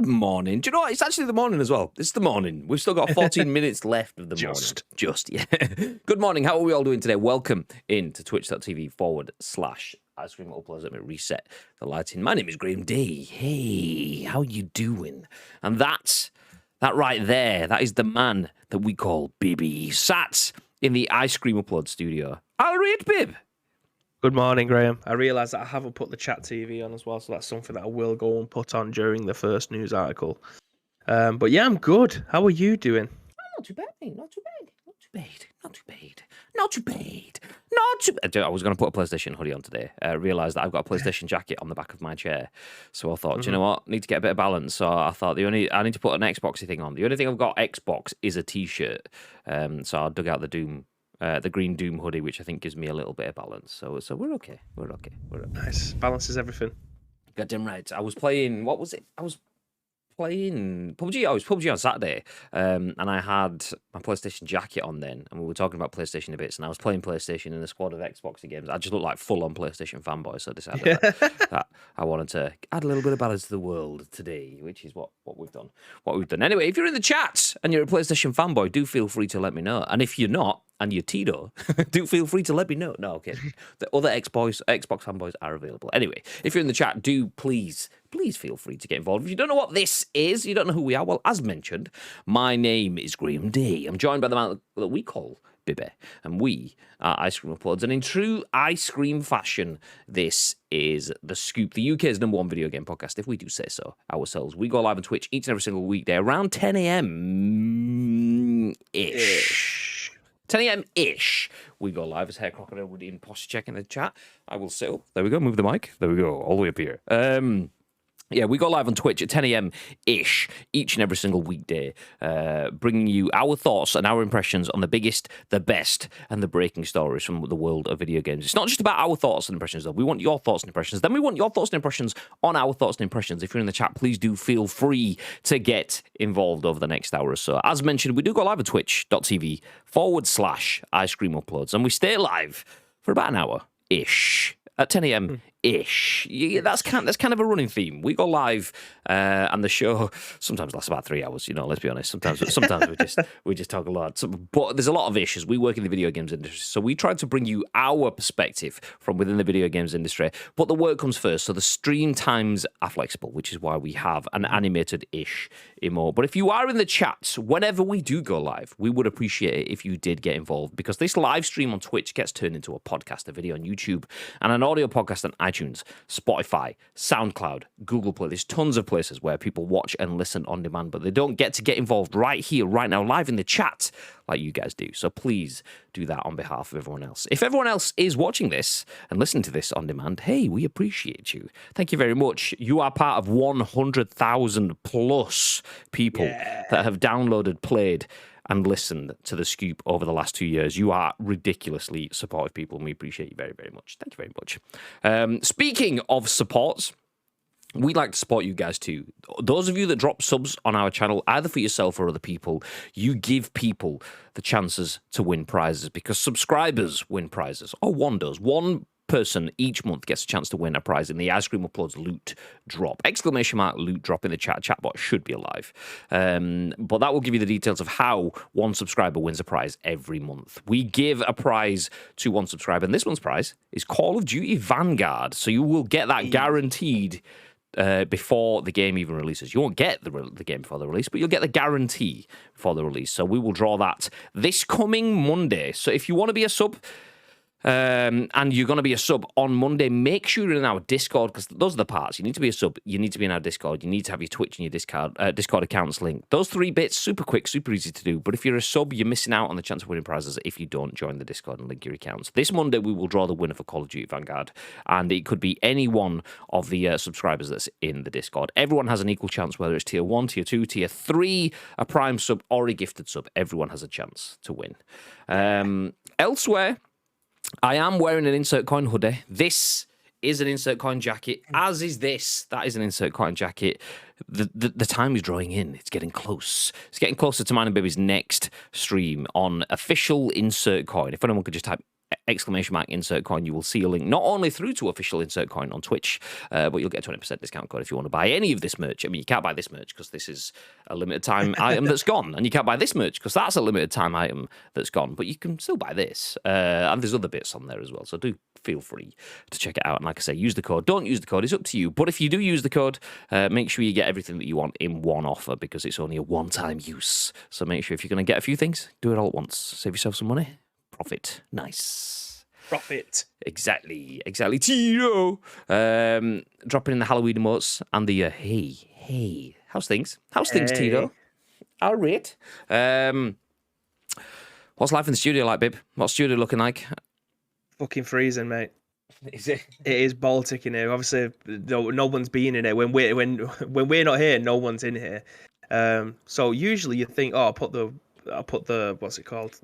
Good morning. Do you know what? It's actually the morning as well. It's the morning. We've still got 14 minutes left of the morning. Just, yeah. Good morning. How are we all doing today? Welcome in to twitch.tv/Ice Cream Uploads. Let me reset the lighting. My name is Graham D. Hey, how you doing? And that right there, that is the man that we call Bibby. Sat in the Ice Cream Upload studio. I'll read, Bib. Good morning, Graham. I realise that I haven't put the chat TV on as well, so that's something that I will go and put on during the first news article. But yeah, I'm good. How are you doing? Not too bad, mate. Not too bad. Not too bad. Not too bad. Not too bad. Not too bad. I was going to put a PlayStation hoodie on today. I realised that I've got a PlayStation jacket on the back of my chair. So I thought, do you know what? I need to get a bit of balance. So I thought I need to put an Xboxy thing on. The only thing I've got Xbox is a T-shirt. So I dug out the green Doom hoodie, which I think gives me a little bit of balance. So we're okay. We're okay. Nice. Balance is everything. Goddamn right. I was playing, what was it? I was playing PUBG. I was PUBG on Saturday, and I had my PlayStation jacket on then, and we were talking about PlayStation a bit, and I was playing PlayStation in a squad of Xbox games. I just looked like full-on PlayStation fanboy, so I decided that I wanted to add a little bit of balance to the world today, which is what we've done. Anyway, if you're in the chat and you're a PlayStation fanboy, do feel free to let me know. And if you're not, and you're Tito, do feel free to let me know. No, okay. The other Xbox fanboys are available. Anyway, if you're in the chat, do please feel free to get involved. If you don't know what this is, you don't know who we are, well, as mentioned, my name is Graham D. I'm joined by the man that we call Bibby, and we are Ice Cream Uploads. And in true ice cream fashion, this is The Scoop, the UK's #1 video game podcast, if we do say so ourselves. We go live on Twitch each and every single weekday around 10 a.m.-ish. 10 a.m.-ish. We go live as Hair Crocodile Woody and Posture Check in the chat. I will sit up. There we go. Move the mic. There we go. All the way up here. Yeah, we go live on Twitch at 10 a.m.-ish each and every single weekday, bringing you our thoughts and our impressions on the biggest, the best, and the breaking stories from the world of video games. It's not just about our thoughts and impressions, though. We want your thoughts and impressions. Then we want your thoughts and impressions on our thoughts and impressions. If you're in the chat, please do feel free to get involved over the next hour or so. As mentioned, we do go live at twitch.tv/Ice Cream Uploads, and we stay live for about an hour-ish. At 10 a.m.-ish. Yeah, that's kind of a running theme. We go live, and the show sometimes lasts about 3 hours. You know, let's be honest. Sometimes we just talk a lot. But there's a lot of issues. We work in the video games industry, so we try to bring you our perspective from within the video games industry. But the work comes first, so the stream times are flexible, which is why we have an animated-ish emote. But if you are in the chat, whenever we do go live, we would appreciate it if you did get involved, because this live stream on Twitch gets turned into a podcast, a video on YouTube, and an audio podcast on iTunes, Spotify, SoundCloud, Google Play. There's tons of places where people watch and listen on demand, but they don't get to get involved right here, right now, live in the chat like you guys do. So please do that on behalf of everyone else. If everyone else is watching this and listening to this on demand, hey, we appreciate you. Thank you very much. You are part of 100,000 plus people that have downloaded, played, and listened to The Scoop over the last 2 years. You are ridiculously supportive people, and we appreciate you very, very much. Thank you very much. Speaking of supports, we'd like to support you guys too. Those of you that drop subs on our channel, either for yourself or other people, you give people the chances to win prizes, because subscribers win prizes, or one does. One person each month gets a chance to win a prize in the Ice Cream Uploads loot drop. ! Loot drop in the chat. Chatbot should be alive. But that will give you the details of how one subscriber wins a prize every month. We give a prize to one subscriber, and this month's prize is Call of Duty Vanguard. So you will get that guaranteed before the game even releases. You won't get the game before the release, but you'll get the guarantee before the release. So we will draw that this coming Monday. So if you want to be a sub, and you're going to be a sub on Monday, make sure you're in our Discord, because those are the parts. You need to be a sub, you need to be in our Discord, you need to have your Twitch and your Discord accounts linked. Those 3 bits, super quick, super easy to do. But if you're a sub, you're missing out on the chance of winning prizes if you don't join the Discord and link your accounts. This Monday, we will draw the winner for Call of Duty Vanguard, and it could be any one of the subscribers that's in the Discord. Everyone has an equal chance, whether it's tier 1, tier 2, tier 3, a prime sub, or a gifted sub. Everyone has a chance to win. Elsewhere, I am wearing an Insert Coin hoodie. This is an Insert Coin jacket, as is this. That is an Insert Coin jacket. The time is drawing in. It's getting close. It's getting closer to mine and Baby's next stream on official Insert Coin. If anyone could just type !insert coin, you will see a link not only through to official insert coin on Twitch, but you'll get a 20% discount code if you want to buy any of this merch. I mean, you can't buy this merch because this is a limited time item that's gone, and you can't buy this merch because that's a limited time item that's gone, but you can still buy this, and there's other bits on there as well, so do feel free to check it out. And like I say, use the code. Don't use the code, it's up to you, but if you do use the code, make sure you get everything that you want in one offer, because it's only a one-time use. So make sure if you're going to get a few things, do it all at once. Save yourself some money. Profit. Nice. Profit. Exactly. Tito. Dropping in the Halloween emotes and the hey. How's things? Tito? All right. What's life in the studio like, babe? What's studio looking like? Fucking freezing, mate. Is it? It is Baltic in here. Obviously, no one's been in it. When we're not here, no one's in here. So usually you think, I'll put the what's it called?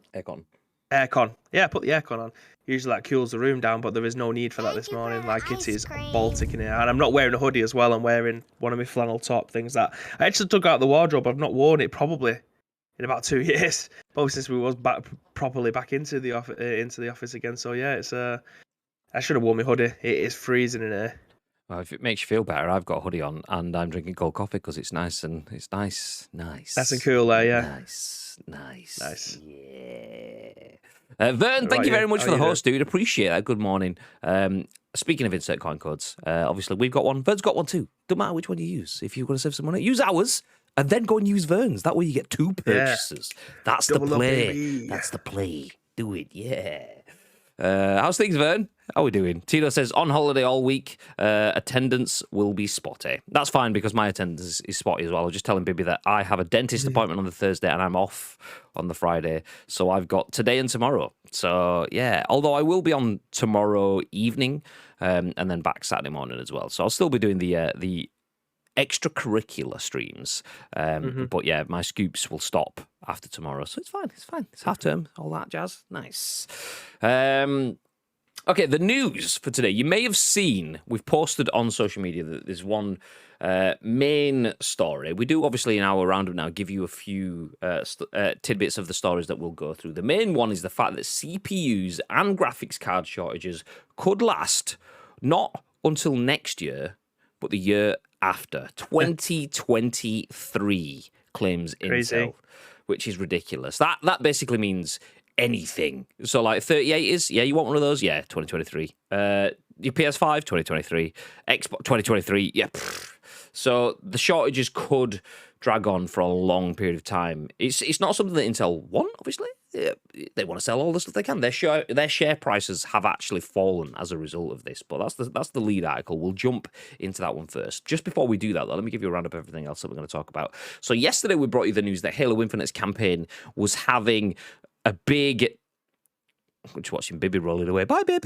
Aircon. Yeah, put the aircon on. Usually that cools the room down, but there is no need for that this morning. Like, it is Baltic in here, and I'm not wearing a hoodie as well. I'm wearing one of my flannel top things that I actually took out the wardrobe. I've not worn it probably in about 2 years, both since we was properly back into the office again. So yeah, it's I should have worn my hoodie. It is freezing in here. Well, if it makes you feel better, I've got a hoodie on and I'm drinking cold coffee because it's nice. Nice. That's a cool there, yeah. Nice. Yeah. Vern, thank you very much for the host, dude. Appreciate that. Good morning. Speaking of insert coin codes, obviously we've got one. Vern's got one too. Don't matter which one you use. If you're going to save some money, use ours and then go and use Vern's. That way you get 2 purchases. Yeah. That's the play. That's the play. Do it, yeah. How's things, Vern? How are we doing? Tito says, on holiday all week, attendance will be spotty. That's fine because my attendance is spotty as well. I was just telling Bibby that I have a dentist appointment on the Thursday and I'm off on the Friday. So I've got today and tomorrow. So yeah, although I will be on tomorrow evening and then back Saturday morning as well. So I'll still be doing the extracurricular streams. But yeah, my scoops will stop after tomorrow. So it's fine. It's half term, all that jazz. Nice. Okay, the news for today. You may have seen, we've posted on social media that there's one main story. We do, obviously, in our roundup now, give you a few tidbits of the stories that we'll go through. The main one is the fact that CPUs and graphics card shortages could last not until next year, but the year after. 2023, claims Intel, which is ridiculous. That basically means anything. So like 3080s, yeah, you want one of those? Yeah, 2023. Your PS5, 2023. Xbox, 2023. Yeah. So the shortages could drag on for a long period of time. It's not something that Intel want, obviously. They want to sell all the stuff they can. Their share prices have actually fallen as a result of this. But that's the lead article. We'll jump into that one first. Just before we do that, though, let me give you a roundup of everything else that we're going to talk about. So yesterday we brought you the news that Halo Infinite's campaign was having a big... Just watching Bibby rolling away. Bye, Bib.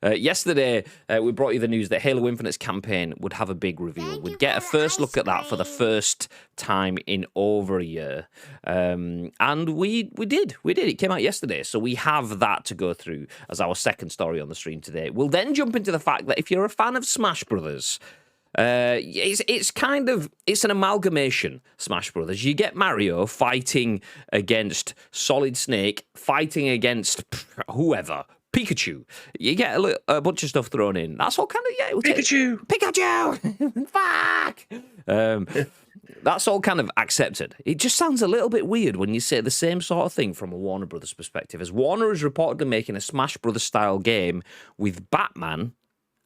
Yesterday, we brought you the news that Halo Infinite's campaign would have a big reveal. We'd get a first look at that for the first time in over a year. And we did. It came out yesterday. So we have that to go through as our second story on the stream today. We'll then jump into the fact that if you're a fan of Smash Brothers... it's an amalgamation, Smash Brothers. You get Mario fighting against Solid Snake, fighting against whoever, Pikachu. You get a bunch of stuff thrown in. That's all kind of, Pikachu! Fuck! That's all kind of accepted. It just sounds a little bit weird when you say the same sort of thing from a Warner Brothers perspective, as Warner is reportedly making a Smash Brothers style game with Batman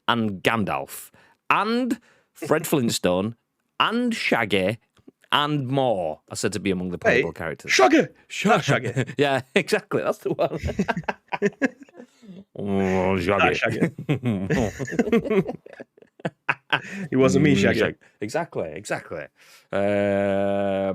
and Gandalf and Fred Flintstone, and Shaggy, and more are said to be among the playable characters. Shaggy! Yeah, exactly. That's the one. Shaggy. It wasn't me, Shaggy. Exactly. I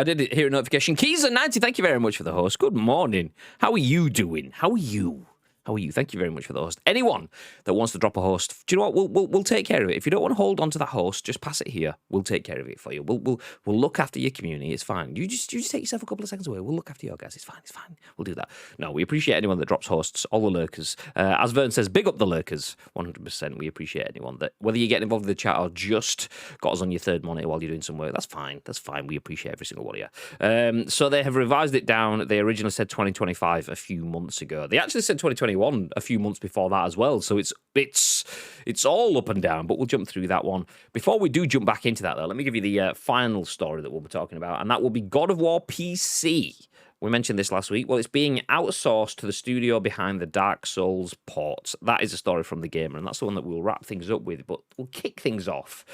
did hear a notification. Keys at 90, thank you very much for the host. Good morning. How are you doing? How are you How are you? Thank you very much for the host. Anyone that wants to drop a host, do you know what? We'll take care of it. If you don't want to hold on to that host, just pass it here. We'll take care of it for you. We'll look after your community. It's fine. You just take yourself a couple of seconds away. We'll look after your guys. It's fine. It's fine. We'll do that. No, we appreciate anyone that drops hosts, all the lurkers. As Vern says, big up the lurkers. 100%. We appreciate anyone that, whether you're getting involved with the chat or just got us on your third monitor while you're doing some work. That's fine. That's fine. We appreciate every single one of you. So they have revised it down. They originally said 2025 a few months ago. They actually said 2021 a few months before that as well. So it's all up and down, but we'll jump through that one. Before we do jump back into that, though, let me give you the final story that we'll be talking about, and that will be God of War PC. We mentioned this last week. Well, it's being outsourced to the studio behind the Dark Souls ports. That is a story from The Gamer, and that's the one that we'll wrap things up with, but we'll kick things off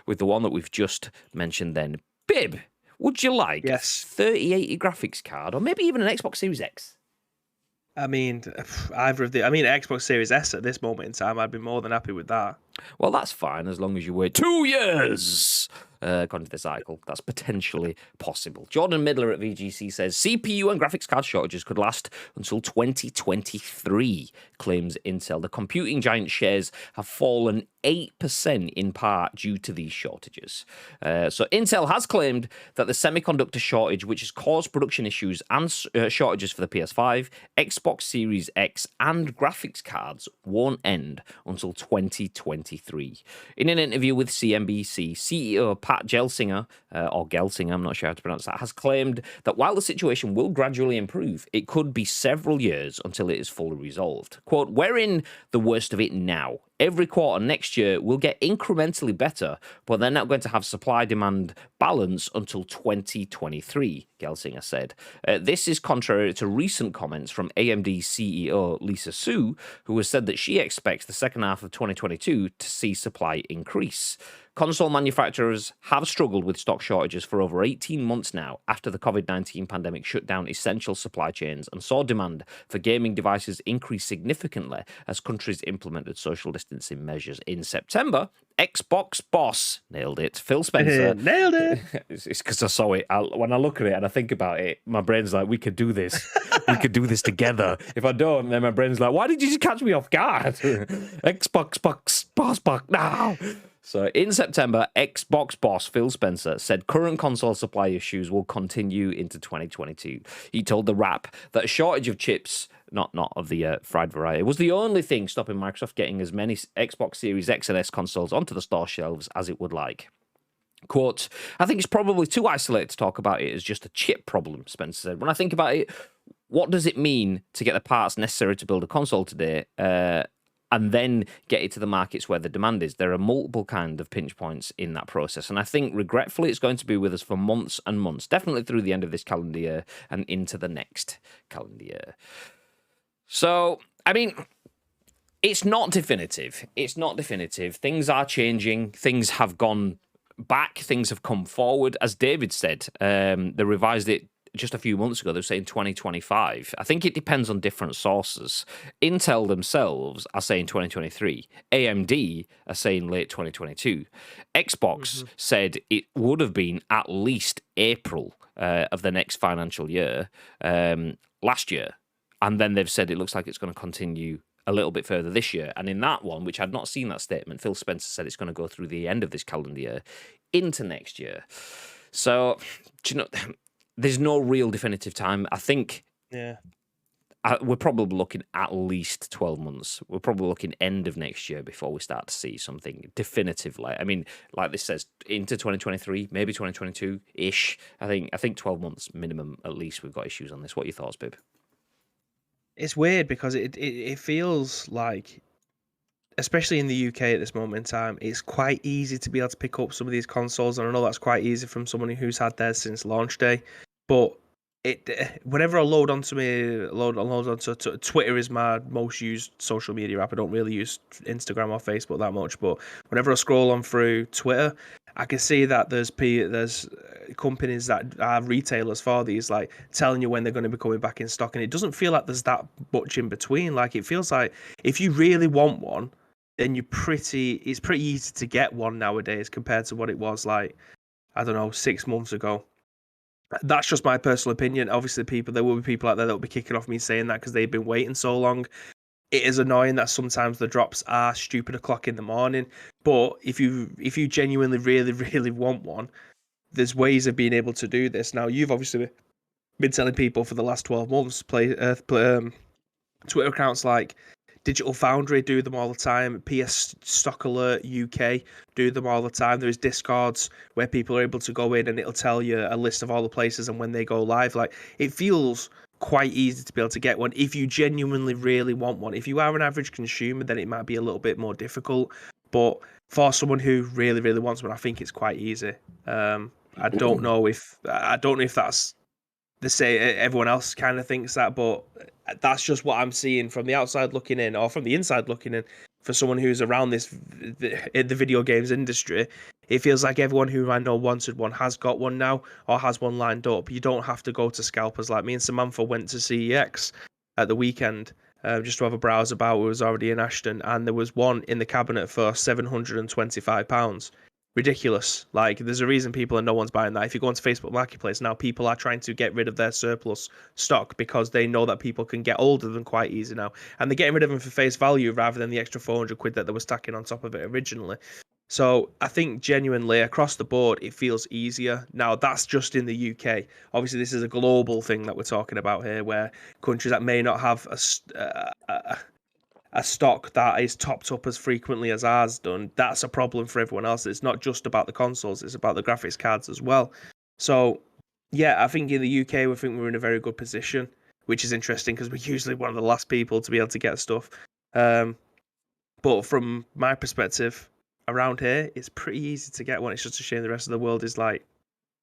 with the one that we've just mentioned then. Bib, would you like a 3080 graphics card, or maybe even an Xbox Series X? I mean, either of the. I mean, Xbox Series S at this moment in time, I'd be more than happy with that. Well, that's fine as long as you wait 2 years. According to this article, that's potentially possible. Jordan Midler at VGC says CPU and graphics card shortages could last until 2023, claims Intel. The computing giant shares have fallen 8% in part due to these shortages. So Intel has claimed that the semiconductor shortage, which has caused production issues and shortages for the PS5, Xbox Series X, and graphics cards, won't end until 2023. In an interview with CNBC, CEO Pat Gelsinger, or Gelsinger, I'm not sure how to pronounce that, has claimed that while the situation will gradually improve, it could be several years until it is fully resolved. Quote, "We're in the worst of it now. Every quarter next year will get incrementally better, but they're not going to have supply-demand balance until 2023, Gelsinger said. This is contrary to recent comments from AMD CEO Lisa Su, who has said that she expects the second half of 2022 to see supply increase. Console manufacturers have struggled with stock shortages for over 18 months now after the COVID-19 pandemic shut down essential supply chains and saw demand for gaming devices increase significantly as countries implemented social distancing measures. In September, Xbox boss, nailed it, Phil Spencer. Nailed it. It's because I saw it. When I look at it and I think about it, my brain's like, we could do this. We could do this together. If I don't, then my brain's like, why did you just catch me off guard? Xbox boss now. So in September, Xbox boss Phil Spencer said current console supply issues will continue into 2022. He told The Wrap that a shortage of chips, not of the fried variety, was the only thing stopping Microsoft getting as many Xbox Series X and S consoles onto the store shelves as it would like. Quote, "I think it's probably too isolated to talk about it as just a chip problem," Spencer said. "When I think about it, what does it mean to get the parts necessary to build a console today? And then get it to the markets where the demand is. There are multiple kind of pinch points in that process. And I think, regretfully, it's going to be with us for months and months, definitely through the end of this calendar year and into the next calendar year." So, I mean, it's not definitive. It's not definitive. Things are changing. Things have gone back. Things have come forward. As David said, they revised it just a few months ago. They're saying 2025. I think it depends on different sources. Intel themselves are saying 2023. AMD are saying late 2022. Xbox said it would have been at least April of the next financial year last year. And then they've said it looks like it's going to continue a little bit further this year. And in that one, which I'd not seen that statement, Phil Spencer said it's going to go through the end of this calendar year into next year. So, do you know, there's no real definitive time. I think we're probably looking at least 12 months. We're probably looking end of next year before we start to see something definitive. I mean, like this says, into 2023, maybe 2022-ish. I think 12 months minimum at least we've got issues on this. What are your thoughts, Bib? It's weird because it feels like, especially in the UK at this moment in time, it's quite easy to be able to pick up some of these consoles. And I know that's quite easy from someone who's had theirs since launch day. But whenever I load onto Twitter is my most used social media app. I don't really use Instagram or Facebook that much, but whenever I scroll on through Twitter, I can see that there's companies that are retailers for these, like, telling you when they're going to be coming back in stock, and it doesn't feel like there's that much in between. Like, it feels like if you really want one, then it's pretty easy to get one nowadays compared to what it was like, I don't know, 6 months ago. That's just my personal opinion. Obviously, there will be people out there that will be kicking off me saying that because they've been waiting so long. it is annoying that sometimes the drops are stupid o'clock in the morning. But if you genuinely really really want one, there's ways of being able to do this. Now you've obviously been telling people for the last 12 months Twitter accounts like Digital Foundry do them all the time. PS Stock Alert UK do them all the time. There's Discords where people are able to go in and it'll tell you a list of all the places and when they go live. Like, it feels quite easy to be able to get one if you genuinely really want one. If you are an average consumer, then it might be a little bit more difficult. But for someone who really, really wants one, I think it's quite easy. I don't know if that's the say everyone else kind of thinks that, but that's just what I'm seeing from the outside looking in, or from the inside looking in. For someone who's around the video games industry, it feels like everyone who I know wanted one has got one now, or has one lined up. You don't have to go to scalpers. Like me and Samantha went to CEX at the weekend, just to have a browse about. It was already in Ashton, and there was one in the cabinet for £725. Ridiculous. Like, there's a reason people and no one's buying that. If you go onto Facebook Marketplace now, people are trying to get rid of their surplus stock because they know that people can get hold of them quite easy now, and they're getting rid of them for face value rather than the extra 400 quid that they were stacking on top of it originally. So I think genuinely across the board it feels easier. Now that's just in the UK. Obviously this is a global thing that we're talking about here, where countries that may not have a stock that is topped up as frequently as ours done, that's a problem for everyone else. It's not just about the consoles, it's about the graphics cards as well. So yeah, I think in the UK we're in a very good position, which is interesting because we're usually one of the last people to be able to get stuff. But from my perspective, around here it's pretty easy to get one. It's just a shame the rest of the world is like,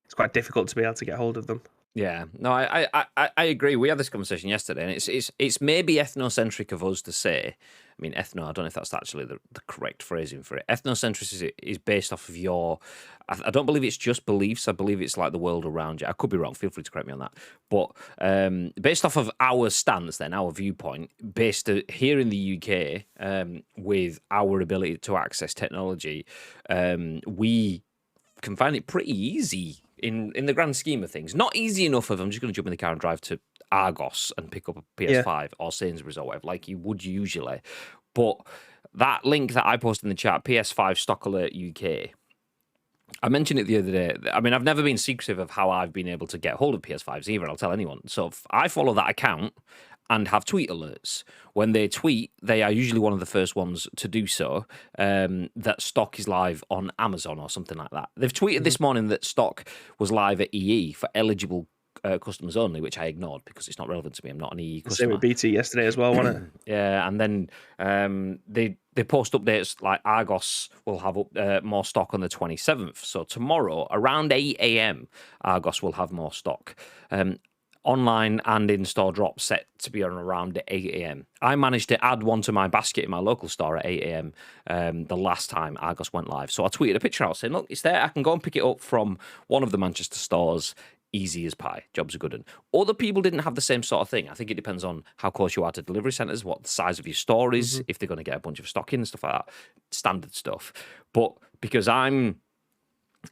it's quite difficult to be able to get hold of them. Yeah, no, I agree. We had this conversation yesterday, and it's maybe ethnocentric of us to say. I mean, ethno. I don't know if that's actually the correct phrasing for it. Ethnocentric is based off of your. I don't believe it's just beliefs. I believe it's like the world around you. I could be wrong. Feel free to correct me on that. But based off of our stance, then our viewpoint, based here in the UK, with our ability to access technology, we can find it pretty easy. In the grand scheme of things, not easy enough of I'm just going to jump in the car and drive to Argos and pick up a PS5 or Sainsbury's or whatever, like you would usually. But that link that I posted in the chat, PS5 Stock Alert UK, I mentioned it the other day. I mean, I've never been secretive of how I've been able to get hold of PS5s either. I'll tell anyone. So if I follow that account and have tweet alerts. When they tweet, they are usually one of the first ones to do so, that stock is live on Amazon or something like that. They've tweeted this morning that stock was live at EE for eligible customers only, which I ignored because it's not relevant to me. I'm not an EE customer. Same with BT yesterday as well, wasn't it? Yeah, and then they post updates like Argos will have more stock on the 27th. So tomorrow, around 8 a.m, Argos will have more stock. Online and in-store drops set to be on around 8 a.m. I managed to add one to my basket in my local store at 8 a.m. The last time Argos went live. So I tweeted a picture out saying, look, it's there. I can go and pick it up from one of the Manchester stores. Easy as pie. Job's a good one. Other people didn't have the same sort of thing. I think it depends on how close you are to delivery centres, what the size of your store is, if they're going to get a bunch of stock in and stuff like that. Standard stuff. But because I'm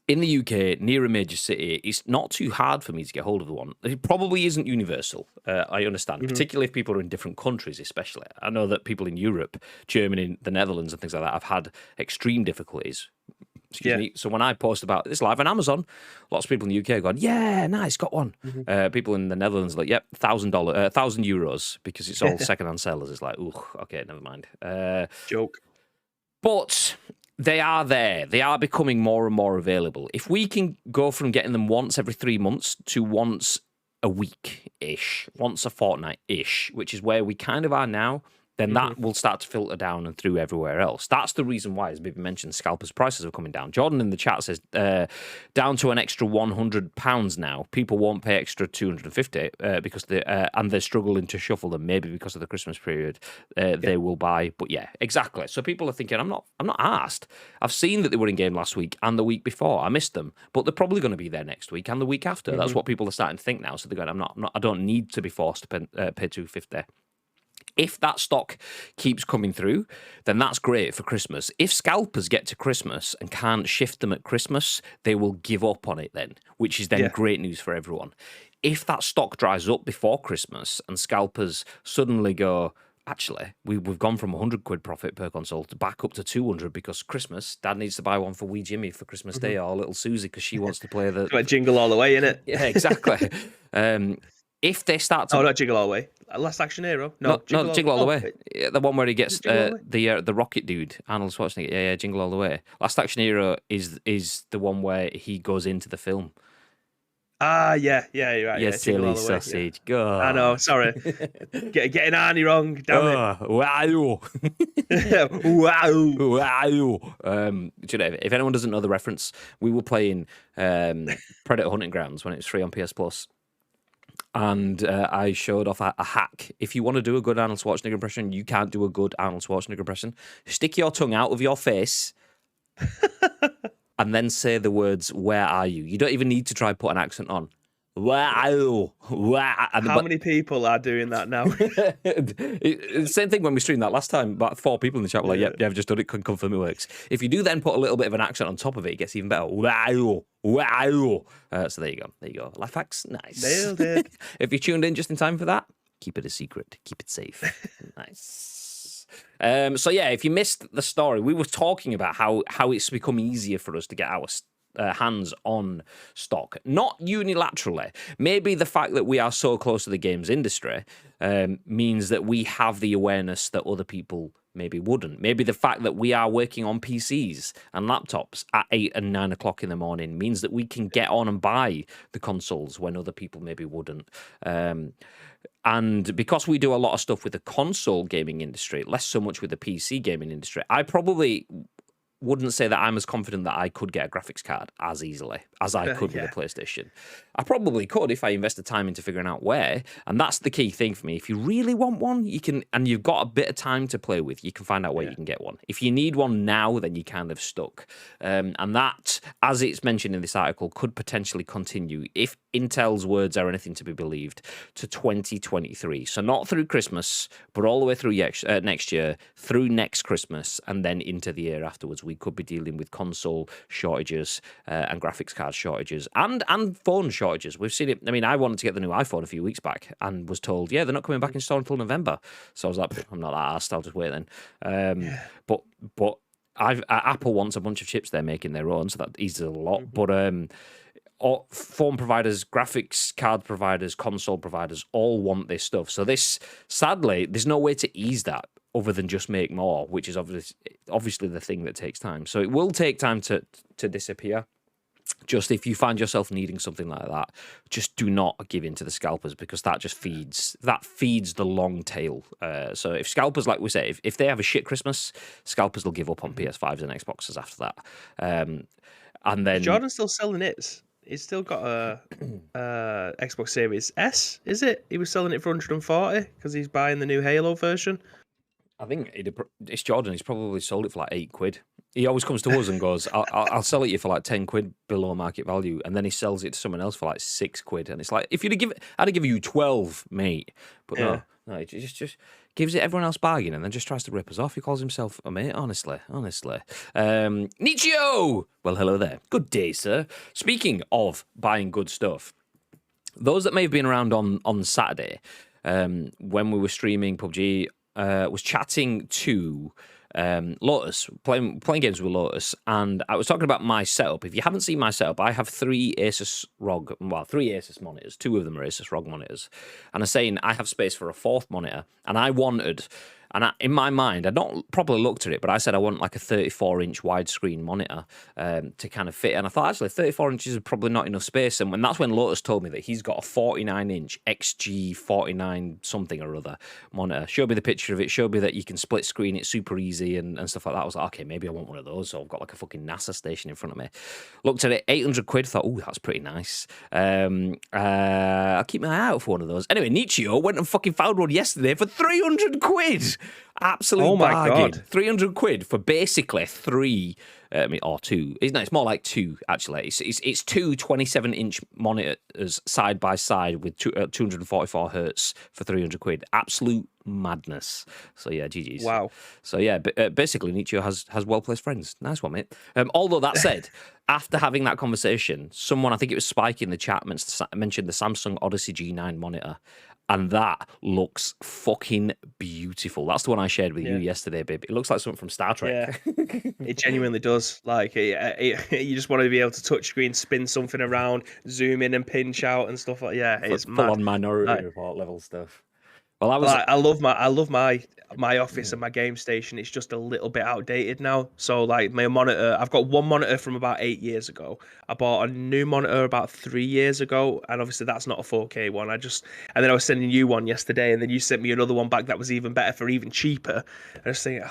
in the UK, near a major city, it's not too hard for me to get hold of the one. It probably isn't universal, I understand, particularly if people are in different countries, especially. I know that people in Europe, Germany, the Netherlands and things like that have had extreme difficulties. Excuse me. So when I post about this live on Amazon, lots of people in the UK are going, yeah, nice, got one. People in the Netherlands are like, yep, €1,000, because it's all second-hand sellers. It's like, ooh, okay, never mind. Joke. But they are there. They are becoming more and more available. If we can go from getting them once every 3 months to once a week-ish, once a fortnight-ish, which is where we kind of are now, then that will start to filter down and through everywhere else. That's the reason why, as Bibi mentioned, scalpers' prices are coming down. Jordan in the chat says, down to an extra £100 now. People won't pay extra $250 because and they're struggling to shuffle them. Maybe because of the Christmas period, they will buy. But yeah, exactly. So people are thinking, I'm not asked. I've seen that they were in game last week and the week before. I missed them, but they're probably going to be there next week and the week after. That's what people are starting to think now. So they're going, I don't need to be forced to pay $250. If that stock keeps coming through, then that's great for Christmas. If scalpers get to Christmas and can't shift them at Christmas, they will give up on it then, which is then great news for everyone. If that stock dries up before Christmas and scalpers suddenly go, actually, we've gone from 100 quid profit per console to back up to 200 because Christmas, Dad needs to buy one for wee Jimmy for Christmas Day or little Susie because she wants to play the... Like Jingle All the Way, innit? Yeah, exactly. If they start to... Oh, not Jingle All the Way. Last Action Hero? No, Jingle All the Way. Yeah, the one where he gets the rocket dude, Arnold Schwarzenegger. Yeah, Jingle All the Way. Last Action Hero is the one where he goes into the film. Ah, yeah, you're right. You Yeah, silly sausage. Yeah. God. I know, sorry. Getting Arnie wrong, damn it. Wow. Wow. Do you know, if anyone doesn't know the reference, we were playing Predator Hunting Grounds when it was free on PS Plus. And I showed off a hack. If you want to do a good Arnold Schwarzenegger impression, you can't do a good Arnold Schwarzenegger impression. Stick your tongue out of your face and then say the words, "Where are you?" You don't even need to try put an accent on. Wow. How many people are doing that now? Same thing when we streamed that last time. About 4 people in the chat were like, yep, I've just done it, can confirm it works. If you do then put a little bit of an accent on top of it, it gets even better. Wow. So there you go. Life hacks, nice. Nailed it. If you tuned in just in time for that, keep it a secret. Keep it safe. Nice. So yeah, if you missed the story, we were talking about how it's become easier for us to get our hands on stock, not unilaterally. Maybe the fact that we are so close to the games industry means that we have the awareness that other people maybe wouldn't. Maybe the fact that we are working on PCs and laptops at 8 and 9 o'clock in the morning means that we can get on and buy the consoles when other people maybe wouldn't. And because we do a lot of stuff with the console gaming industry, less so much with the PC gaming industry, I probably wouldn't say that I'm as confident that I could get a graphics card as easily as I could with a PlayStation. I probably could if I invested time into figuring out where, and that's the key thing for me. If you really want one, you can, and you've got a bit of time to play with, you can find out where you can get one. If you need one now, then you're kind of stuck. And that, as it's mentioned in this article, could potentially continue, if Intel's words are anything to be believed, to 2023. So not through Christmas, but all the way through next year, through next Christmas, and then into the year afterwards. We could be dealing with console shortages and graphics card shortages and phone shortages. We've seen it. I mean, I wanted to get the new iPhone a few weeks back and was told, yeah, they're not coming back in store until November. So I was like, I'm not that arsed, I'll just wait then. But Apple wants a bunch of chips they're making their own, so that eases a lot. But phone providers, graphics card providers, console providers all want this stuff. So this, sadly, there's no way to ease that other than just make more, which is obviously the thing that takes time. So it will take time to disappear. Just if you find yourself needing something like that, just do not give in to the scalpers, because that just feeds the long tail. So if scalpers, like we say, if they have a shit Christmas, scalpers will give up on PS5s and Xboxes after that. And then Jordan's still selling it. He's still got a Xbox Series S, is it? He was selling it for 140 because he's buying the new Halo version. I think it's Jordan. He's probably sold it for like £8. He always comes to us and goes, I'll sell it you for like £10 below market value. And then he sells it to someone else for like £6. And it's like, if I'd have given you 12, mate. But no, he just gives it everyone else bargain and then just tries to rip us off. He calls himself a mate, honestly. Nichio! Well, hello there. Good day, sir. Speaking of buying good stuff, those that may have been around on Saturday, when we were streaming PUBG, was chatting to Lotus, playing games with Lotus, and I was talking about my setup. If you haven't seen my setup, I have 3 Asus monitors. 2 of them are Asus ROG monitors, and I'm saying I have space for a 4th monitor, and I wanted... And in my mind, I'd not properly looked at it, but I said I want like a 34-inch widescreen monitor to kind of fit. And I thought, actually, 34 inches is probably not enough space. And that's when Lotus told me that he's got a 49-inch XG49 something or other monitor. Showed me the picture of it, showed me that you can split screen it super easy and stuff like that. I was like, okay, maybe I want one of those. So I've got like a fucking NASA station in front of me. Looked at it, £800, thought, oh, that's pretty nice. I'll keep my eye out for one of those. Anyway, Nichio went and fucking found one yesterday for £300. Absolute bargain. God. £300 for basically 3, or 2. It's more like 2, actually. It's 2 27-inch monitors side by side with 244 hertz for £300. Absolute madness. So yeah, GG's. Wow. So yeah, basically Nichio has well-placed friends. Nice one, mate. Although that said, after having that conversation, someone, I think it was Spike in the chat, mentioned the Samsung Odyssey G9 monitor. and that looks fucking beautiful. That's the one I shared with you yesterday, babe. It looks like something from Star Trek. Yeah, it genuinely does. Like, you just want to be able to touch screen, spin something around, zoom in and pinch out and stuff like. Yeah, it's full mad. on Minority Report level stuff. Well, I love my office and my game station. It's just a little bit outdated now. So like my monitor, I've got one monitor from about 8 years ago. I bought a new monitor about 3 years ago, and obviously that's not a 4K one. And then I was sending you one yesterday, and then you sent me another one back that was even better for even cheaper. I was thinking,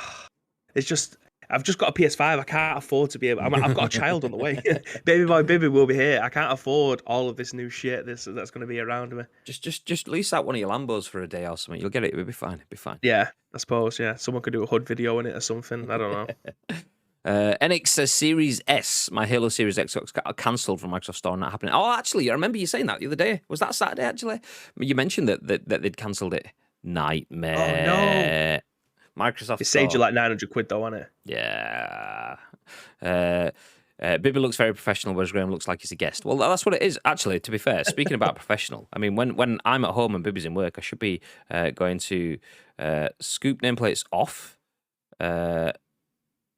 it's just. I've just got a PS5. I can't afford to be able. I've got a child on the way. My baby will be here. I can't afford all of this new shit that's going to be around me. Just lease out one of your Lambos for a day or something. You'll get it. It'll be fine. It'll be fine. Yeah, I suppose. Yeah, someone could do a HUD video in it or something. I don't know. NX says Series S, my Halo Series X got cancelled from Microsoft Store, not happening. Oh, actually, I remember you saying that the other day. Was that Saturday, actually? You mentioned that they'd cancelled it. Nightmare. Oh, no. Microsoft It saved you like 900 quid, though, wasn't it? Yeah. Bibby looks very professional, whereas Graham looks like he's a guest. Well, that's what it is, actually, to be fair. Speaking about professional, I mean, when I'm at home and Bibby's in work, I should be going to scoop nameplates off. And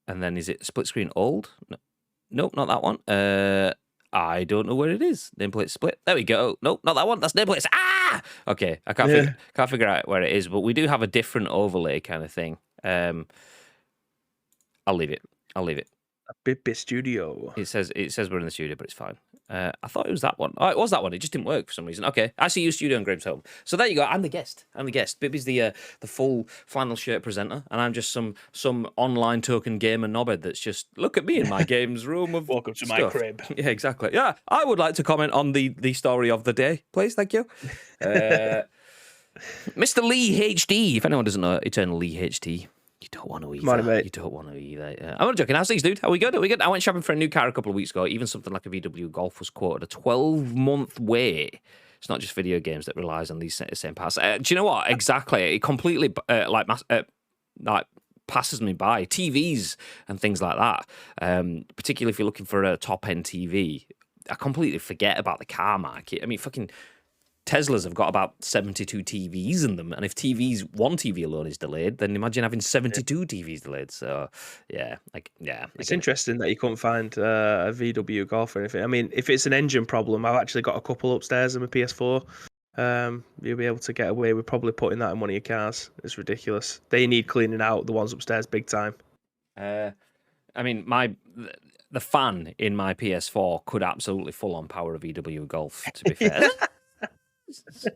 then is it split screen old? No, nope, not that one. I don't know where it is. Nameplate split. There we go. Nope, not that one. That's nameplates. Ah! Okay, I can't figure out where it is, but we do have a different overlay kind of thing. I'll leave it. A Bibby Studio. It says we're in the studio, but it's fine. I thought it was that one. Oh, it was that one. It just didn't work for some reason. Okay, I see you studio and Graham's home. So there you go. I'm the guest. Bibby's the full flannel shirt presenter, and I'm just some online token gamer knobhead that's just look at me in my games room of welcome to stuff. my crib. Yeah, exactly. Yeah, I would like to comment on the story of the day, please. Thank you. Mr. Lee HD. If anyone doesn't know Eternal Lee HD. You don't want to eat that. Mate. You don't want to eat that. Yeah. I'm not joking. How's things, dude? Are we good? I went shopping for a new car a couple of weeks ago. Even something like a VW Golf was quoted a 12-month wait. It's not just video games that relies on these same parts. Do you know what? Exactly. It completely like passes me by. TVs and things like that. Particularly if you're looking for a top-end TV. I completely forget about the car market. I mean, fucking Teslas have got about 72 TVs in them, and if one TV alone is delayed, then imagine having 72 TVs delayed. So, it's interesting that you couldn't find a VW Golf or anything. I mean, if it's an engine problem, I've actually got a couple upstairs in my PS4. You'll be able to get away with probably putting that in one of your cars. It's ridiculous. They need cleaning out, the ones upstairs, big time. I mean, the fan in my PS4 could absolutely full on power a VW Golf. To be fair.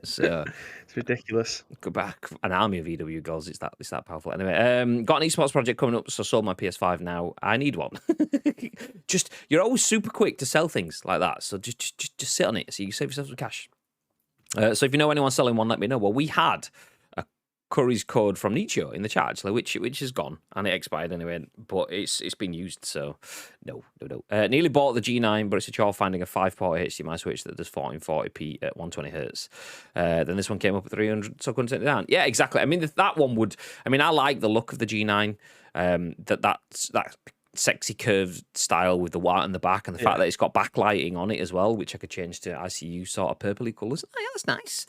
So it's ridiculous. Go back an army of VW Golfs. It's that powerful. Anyway, got an esports project coming up, so sold my PS5 now. I need one. You're always super quick to sell things like that, so just sit on it so you save yourself some cash. So if you know anyone selling one, let me know. Well, we had a Curry's code from Nicho in the chat, actually, which is gone and it expired anyway, but it's been used, so no. Nearly bought the G9, but it's a chore finding a 5-port HDMI switch that does 1440p at 120 hertz. Then this one came up at 300, so I couldn't take it down. Yeah, exactly. I mean, that one would. I mean, I like the look of the G9. That sexy curved style with the white on the back, and the fact that it's got backlighting on it as well, which I could change to ICU sort of purpley colours. Oh, yeah, that's nice.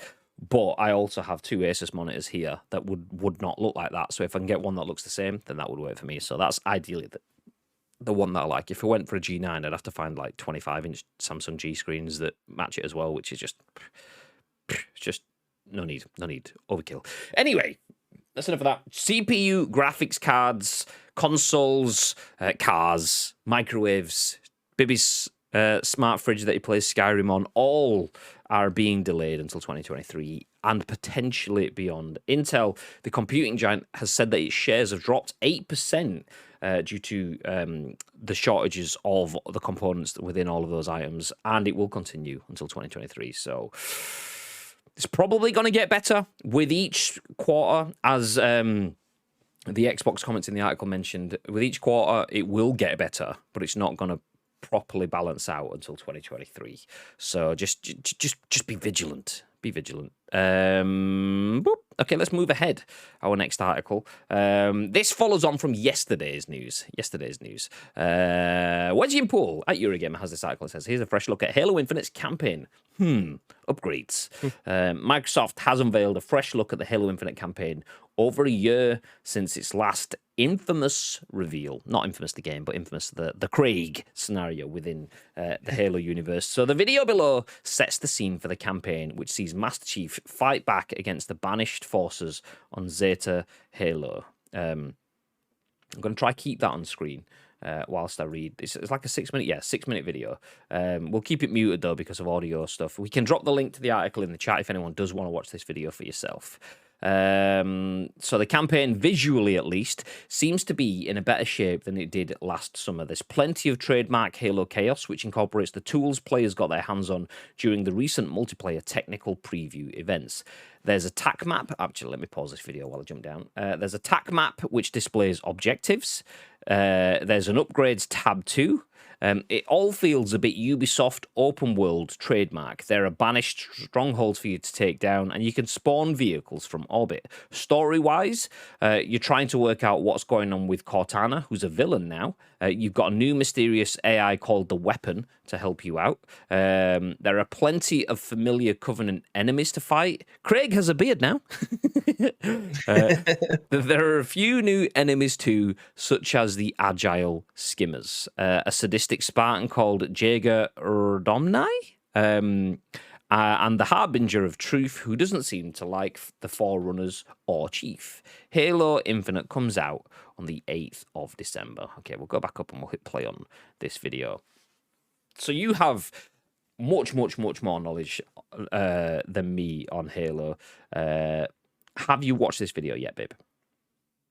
But I also have two Asus monitors here that would not look like that. So if I can get one that looks the same, then that would work for me. So that's ideally the one that I like. If I went for a G9, I'd have to find like 25-inch Samsung G screens that match it as well, which is just no need, overkill. Anyway, that's enough of that. CPU, graphics cards, consoles, cars, microwaves, Bibby's smart fridge that he plays Skyrim on, all are being delayed until 2023 and potentially beyond. Intel, the computing giant, has said that its shares have dropped 8% due to the shortages of the components within all of those items, and it will continue until 2023. So it's probably going to get better with each quarter, as the Xbox comments in the article mentioned. With each quarter, it will get better, but it's not going to properly balance out until 2023. So just be vigilant. Be vigilant. Okay, let's move ahead. Our next article. This follows on from yesterday's news. Yin-Poole at Eurogamer has this article. It says, here's a fresh look at Halo Infinite's campaign. Upgrades. Microsoft has unveiled a fresh look at the Halo Infinite campaign over a year since its last infamous reveal. Not infamous the game, but infamous the Craig scenario within the Halo universe. So the video below sets the scene for the campaign, which sees Master Chief fight back against the banished forces on Zeta Halo. I'm going to try keep that on screen. Whilst I read, it's like a 6-minute video. We'll keep it muted though because of audio stuff. We can drop the link to the article in the chat if anyone does want to watch this video for yourself. So the campaign, visually at least, seems to be in a better shape than it did last summer. There's plenty of trademark Halo chaos, which incorporates the tools players got their hands on during the recent multiplayer technical preview events. There's a TAC map. Actually, let me pause this video while I jump down. There's a TAC map which displays objectives. There's an upgrades tab too. It all feels a bit Ubisoft open world trademark. There are banished strongholds for you to take down, and you can spawn vehicles from orbit. Story-wise, you're trying to work out what's going on with Cortana, who's a villain now. You've got a new mysterious AI called the Weapon to help you out. There are plenty of familiar Covenant enemies to fight. Craig has a beard now. There are a few new enemies too, such as the Agile Skimmers, a sadistic Spartan called Jaeger Erdomnai, and the Harbinger of Truth, who doesn't seem to like the Forerunners or Chief. Halo Infinite comes out on the 8th of December. Okay, we'll go back up and we'll hit play on this video. So you have much more knowledge than me on Halo. Have you watched this video yet, babe?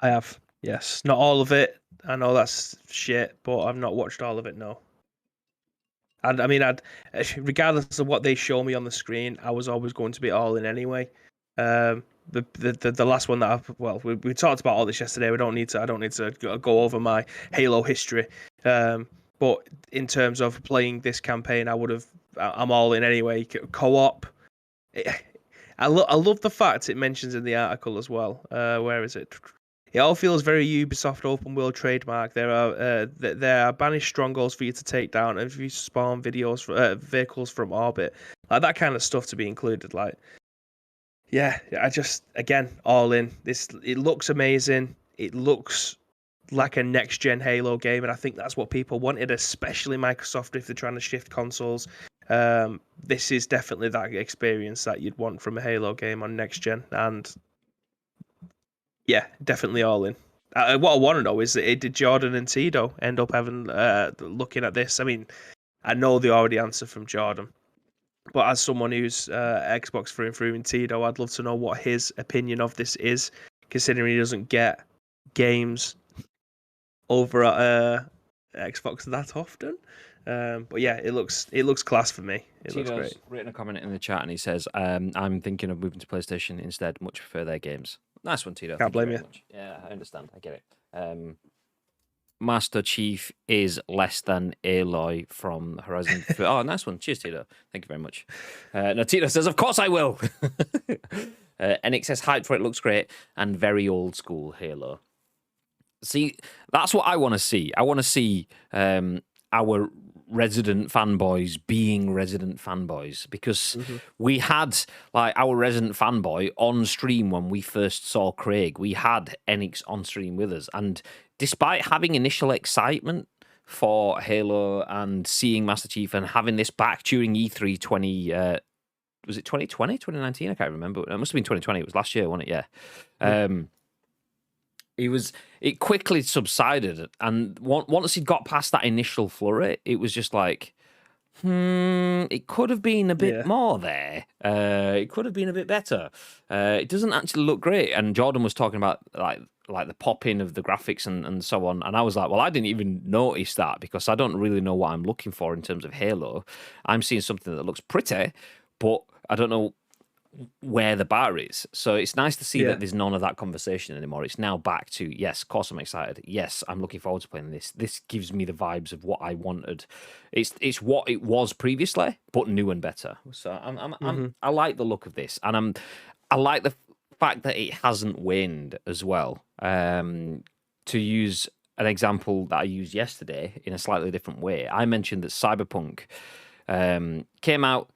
I have, yes. Not all of it. I know that's shit, but I've not watched all of it, no. And I mean, regardless of what they show me on the screen, I was always going to be all in anyway. The last one that we talked about all this yesterday. I don't need to go over my Halo history. But in terms of playing this campaign, I'm all in anyway. Co-op. I love the fact it mentions in the article as well. Where is it? It all feels very Ubisoft open world trademark. There are banished strongholds for you to take down, and if you spawn vehicles from orbit, like that kind of stuff to be included. Like, yeah, again all in. It looks amazing. It looks like a next gen Halo game, and I think that's what people wanted, especially Microsoft if they're trying to shift consoles. This is definitely that experience that you'd want from a Halo game on next gen, and yeah, definitely all in. What I want to know is, did Jordan and Tito end up having looking at this? I mean, I know the already answer from Jordan, but as someone who's Xbox through and through in Tito, I'd love to know what his opinion of this is, considering he doesn't get games over at Xbox that often. But yeah, it looks class for me. It looks great. Written a comment in the chat and he says, I'm thinking of moving to PlayStation instead. Much prefer their games. Nice one, Tito. Can't blame you. Yeah, I understand. I get it. Master Chief is less than Aloy from Horizon. Oh, nice one. Cheers, Tito. Thank you very much. No, Tito says, of course I will. Enix says, hyped for it, looks great, and very old school Halo. See, that's what I want to see. I want to see our resident fanboys being resident fanboys, because we had like our resident fanboy on stream when we first saw Craig. We had Enix on stream with us, and despite having initial excitement for Halo and seeing Master Chief and having this back during E3 was it 2020, 2019? I can't remember. It must have been 2020. It was last year, wasn't it? Yeah. It quickly subsided, and once he got past that initial flurry, it was just like, it could have been a bit more there. It could have been a bit better. It doesn't actually look great. And Jordan was talking about like the pop-in of the graphics and so on, and I was like, well, I didn't even notice that because I don't really know what I'm looking for in terms of Halo. I'm seeing something that looks pretty, but I don't know where the bar is. So it's nice to see that there's none of that conversation anymore. It's now back to, yes, of course I'm excited. Yes, I'm looking forward to playing this. This gives me the vibes of what I wanted. It's what it was previously, but new and better. So I like the look of this, and I like the fact that it hasn't waned as well. To use an example that I used yesterday in a slightly different way, I mentioned that Cyberpunk came out,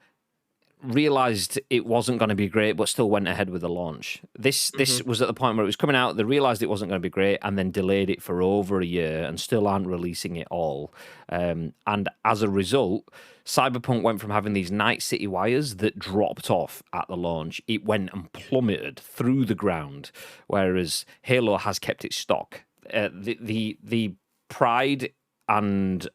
realized it wasn't going to be great, but still went ahead with the launch. This was at the point where it was coming out. They realized it wasn't going to be great, and then delayed it for over a year, and still aren't releasing it all. And as a result, Cyberpunk went from having these Night City wires that dropped off at the launch. It went and plummeted through the ground, whereas Halo has kept its stock. The pride and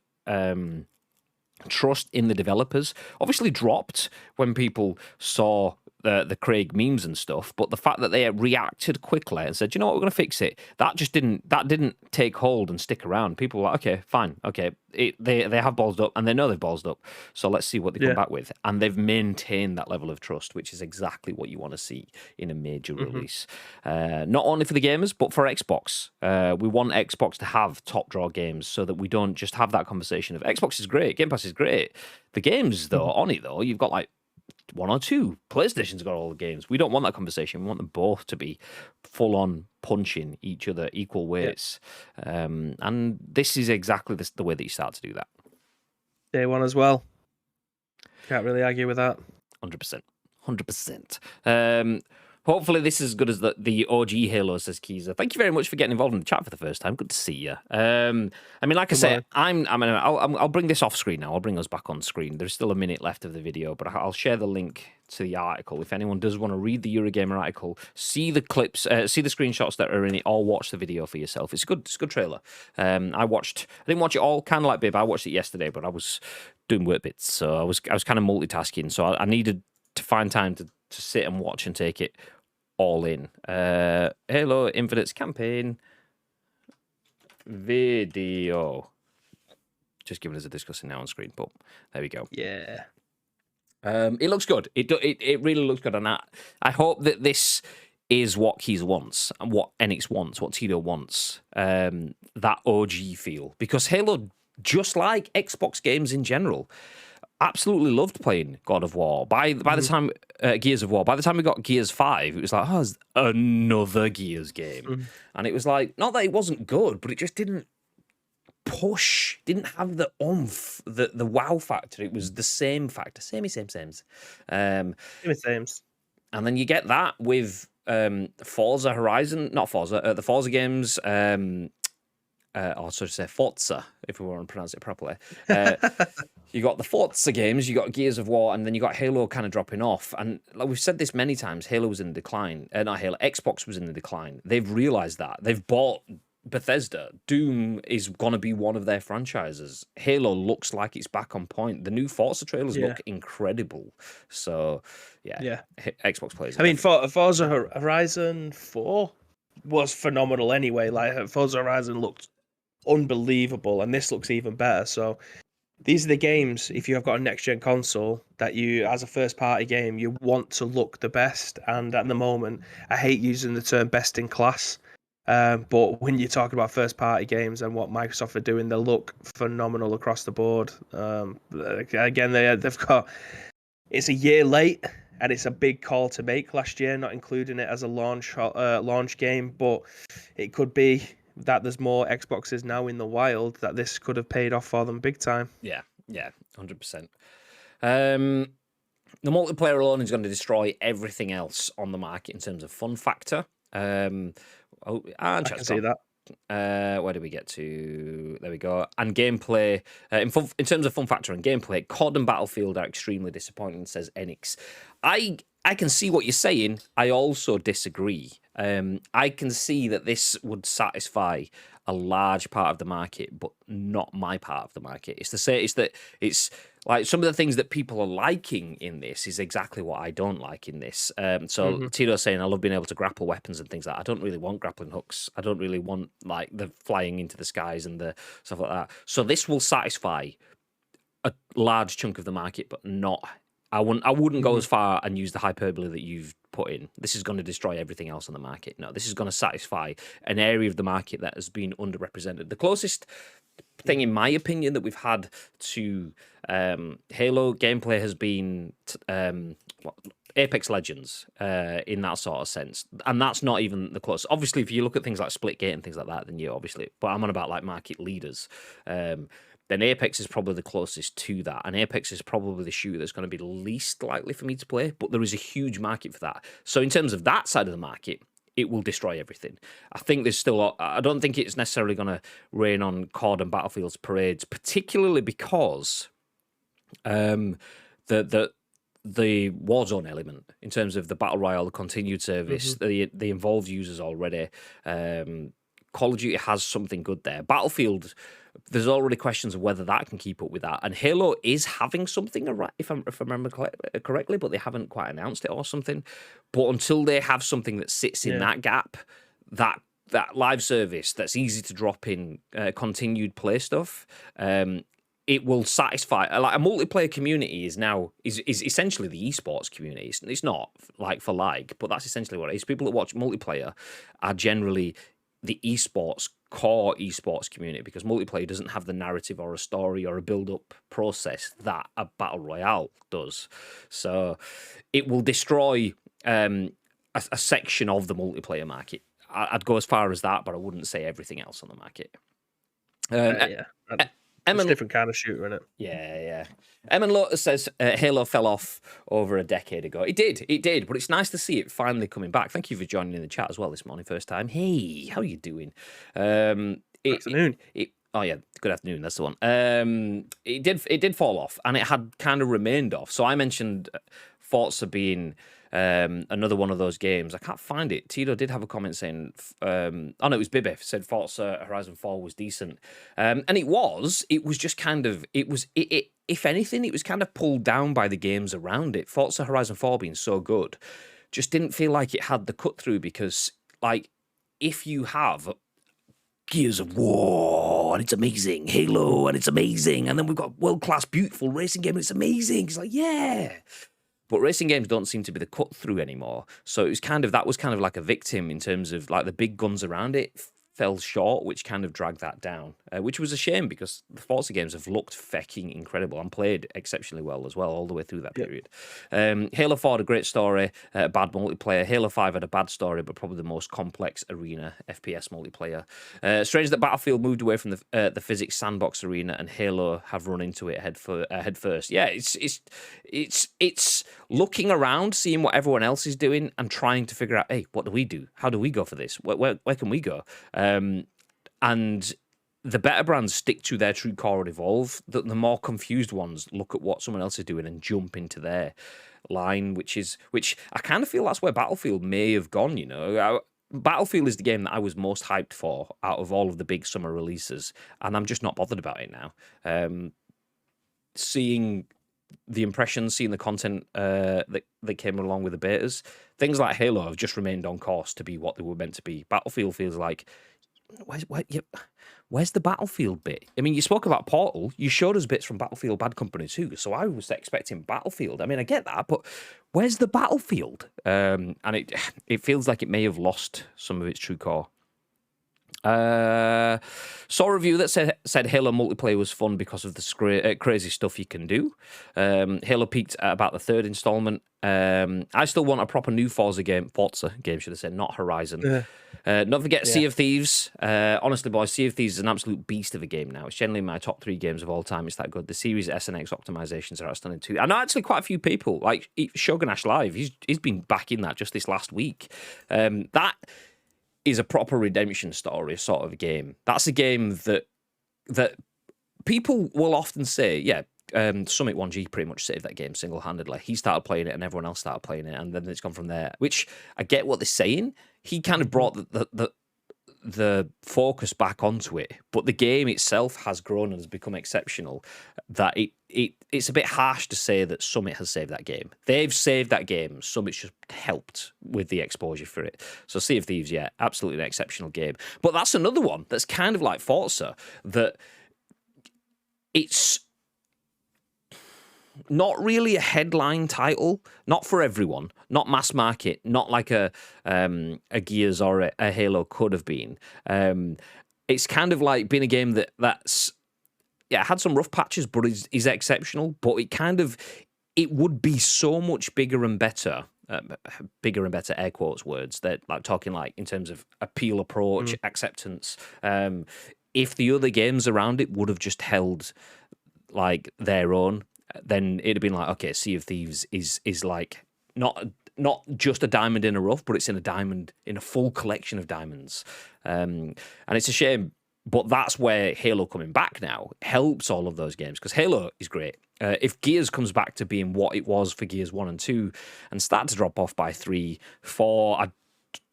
trust in the developers obviously dropped when people saw the Craig memes and stuff, but the fact that they reacted quickly and said, you know what, we're going to fix it, that didn't take hold and stick around. People were like, okay, fine, okay, they have ballsed up, and they know they've ballsed up, so let's see what they come back with. And they've maintained that level of trust, which is exactly what you want to see in a major release, not only for the gamers but for Xbox. We want Xbox to have top draw games, so that we don't just have that conversation of Xbox is great, Game Pass is great. The games though on it though, you've got like one or two. PlayStation's got all the games. We don't want that conversation. We want them both to be full on punching each other equal weights. And this is exactly the way that you start to do that. Day one as well. Can't really argue with that. 100%. 100%. Hopefully this is as good as the OG Halo, says Keezer. Thank you very much for getting involved in the chat for the first time. Good to see you. I mean, like I say, I'll bring this off screen now. I'll bring us back on screen. There's still a minute left of the video, but I'll share the link to the article. If anyone does want to read the Eurogamer article, see the clips, see the screenshots that are in it, or watch the video for yourself. It's a good trailer. I didn't watch it all, kind of like Bib. I watched it yesterday, but I was doing work bits, so I was kind of multitasking. So I needed to find time to sit and watch and take it all in. Halo Infinite's campaign video. Just giving us a discussing now on screen, but there we go. Yeah. It looks good. It really looks good, and I hope that this is what Keys wants and what Enix wants, what Tito wants. That OG feel, because Halo, just like Xbox games in general, absolutely loved playing God of War. By the time Gears of War, by the time we got Gears 5, it was like, oh, it's another Gears game. And it was like, not that it wasn't good, but it just didn't push, didn't have the oomph, the wow factor. It was the same factor, same. Same. And then you get that with Forza Horizon, not Forza, the Forza games, or so to say Forza, if we want to pronounce it properly. You got the Forza games, you got Gears of War, and then you got Halo kind of dropping off. And like we've said this many times, Halo was in decline. Not Halo, Xbox was in the decline. They've realised that. They've bought Bethesda. Doom is going to be one of their franchises. Halo looks like it's back on point. The new Forza trailers look incredible. So, yeah. Xbox players. I mean, Forza Horizon 4 was phenomenal anyway. Like, Forza Horizon looked unbelievable, and this looks even better. So these are the games, if you have got a next-gen console, that you, as a first-party game, you want to look the best. And at the moment, I hate using the term best in class, but when you're talking about first-party games and what Microsoft are doing, they look phenomenal across the board. Again, they've got... It's a year late, and it's a big call to make last year, not including it as a launch game, but it could be that there's more Xboxes now in the wild, that this could have paid off for them big time. Yeah, 100%. The multiplayer alone is going to destroy everything else on the market in terms of fun factor. I can see that. Where do we get to? There we go. And gameplay, in terms of fun factor and gameplay, COD and Battlefield are extremely disappointing, says Enix. I can see what you're saying. I also disagree. I can see that this would satisfy a large part of the market, but not my part of the market. It's like some of the things that people are liking in this is exactly what I don't like in this. Tito's saying, I love being able to grapple weapons and things like that. I don't really want grappling hooks. I don't really want like the flying into the skies and the stuff like that. So this will satisfy a large chunk of the market, but not I wouldn't go as far and use the hyperbole that you've put in. This is going to destroy everything else on the market. No, this is going to satisfy an area of the market that has been underrepresented. The closest thing, in my opinion, that we've had to Halo gameplay has been Apex Legends in that sort of sense, and that's not even the close. Obviously, if you look at things like Splitgate and things like that, then you obviously. But I'm on about like market leaders. Then Apex is probably the closest to that, and Apex is probably the shooter that's going to be least likely for me to play. But there is a huge market for that. So in terms of that side of the market, it will destroy everything. I think there's still. I don't think it's necessarily going to rain on COD and Battlefield's parades, particularly because the Warzone element in terms of the Battle Royale, the continued service, the involved users already. Call of Duty has something good there. Battlefield, there's already questions of whether that can keep up with that. And Halo is having something, if I remember correctly, but they haven't quite announced it or something. But until they have something that sits in that gap, that live service that's easy to drop in, continued play stuff, it will satisfy. Like a multiplayer community is essentially the esports community. It's not like for like, but that's essentially what it is. People that watch multiplayer are generally the core esports community, because multiplayer doesn't have the narrative or a story or a build-up process that a battle royale does. So it will destroy a section of the multiplayer market. I'd go as far as that, but I wouldn't say everything else on the market. It's a different kind of shooter, isn't it? Yeah. Emin Lotus says Halo fell off over a decade ago. It did, but it's nice to see it finally coming back. Thank you for joining in the chat as well this morning, first time. Hey, how are you doing? Afternoon. Oh yeah, good afternoon. That's the one. It did fall off, and it had kind of remained off. So I mentioned Forza being another one of those games. I can't find it. Tito did have a comment saying, no, it was Bibby said Forza Horizon 4 was decent, and it was just kind of it. If anything, it was kind of pulled down by the games around it. Forza Horizon 4 being so good, just didn't feel like it had the cut through, because like if you have Gears of War and it's amazing, Halo and it's amazing, and then we've got world-class beautiful racing game and it's amazing, it's like, yeah. But racing games don't seem to be the cut through anymore. So it was that was kind of like a victim in terms of like the big guns around it fell short, which kind of dragged that down, which was a shame, because the Forza games have looked fecking incredible and played exceptionally well as well all the way through that period. Halo 4 had a great story, bad multiplayer. Halo 5 had a bad story, but probably the most complex arena FPS multiplayer. Strange that Battlefield moved away from the physics sandbox arena, and Halo have run into it head first. Yeah, it's looking around, seeing what everyone else is doing, and trying to figure out, hey, what do we do? How do we go for this? Where can we go? And the better brands stick to their true core and evolve. The more confused ones look at what someone else is doing and jump into their line, which I kind of feel that's where Battlefield may have gone, you know. Battlefield is the game that I was most hyped for out of all of the big summer releases, and I'm just not bothered about it now. Seeing the impressions, seeing the content that came along with the betas, things like Halo have just remained on course to be what they were meant to be. Battlefield feels like, where's the Battlefield bit? I mean, you spoke about Portal, you showed us bits from Battlefield Bad Company 2, so I was expecting Battlefield. I mean, I get that, but where's the Battlefield? And it feels like it may have lost some of its true core. Saw a review that said Halo multiplayer was fun because of the crazy stuff you can do. Halo peaked at about the third installment. I still want a proper new Forza game, should I say, not Horizon. Don't forget Sea of Thieves. Honestly, boys, Sea of Thieves is an absolute beast of a game now. It's generally my top 3 games of all time. It's that good. The Series S and X optimizations are outstanding too. I know actually quite a few people, like Shogun Ash Live, he's been back in that just this last week. That is a proper redemption story sort of game. That's a game that people will often say, Summit 1G pretty much saved that game single-handedly. He started playing it and everyone else started playing it, and then it's gone from there, which I get what they're saying. He kind of brought the focus back onto it, but the game itself has grown and has become exceptional, that it's a bit harsh to say that Summit has saved that game. They've saved that game. Summit's just helped with the exposure for it. So Sea of Thieves, absolutely an exceptional game. But that's another one that's kind of like Forza, that it's... not really a headline title, not for everyone, not mass market, not like a Gears or a Halo could have been. It's kind of like being a game that's had some rough patches, but is exceptional. But it would be so much bigger and better. Bigger and better air quotes words that like talking like in terms of appeal approach, acceptance. If the other games around it would have just held like their own, then it'd have been like, okay, Sea of Thieves is like not just a diamond in a rough, but it's in a full collection of diamonds. And it's a shame, but that's where Halo coming back now helps all of those games, because Halo is great. If Gears comes back to being what it was for Gears 1 and 2 and start to drop off by 3, 4, I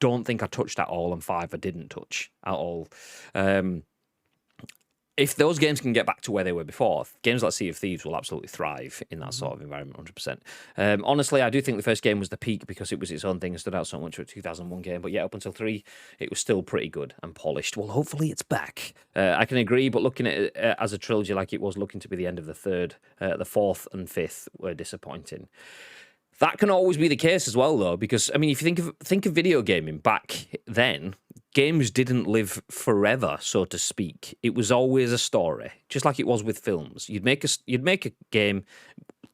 don't think I touched at all, and 5 I didn't touch at all. If those games can get back to where they were before, games like Sea of Thieves will absolutely thrive in that sort of environment, 100%. Honestly, I do think the first game was the peak because it was its own thing and stood out so much for a 2001 game. But yeah, up until 3, it was still pretty good and polished. Well, hopefully it's back. I can agree, but looking at it as a trilogy like it was looking to be the end of the 3rd, the 4th and 5th were disappointing. That can always be the case as well, though, because, I mean, if you think of video gaming back then, games didn't live forever, so to speak. It was always a story, just like it was with films. You'd make a game,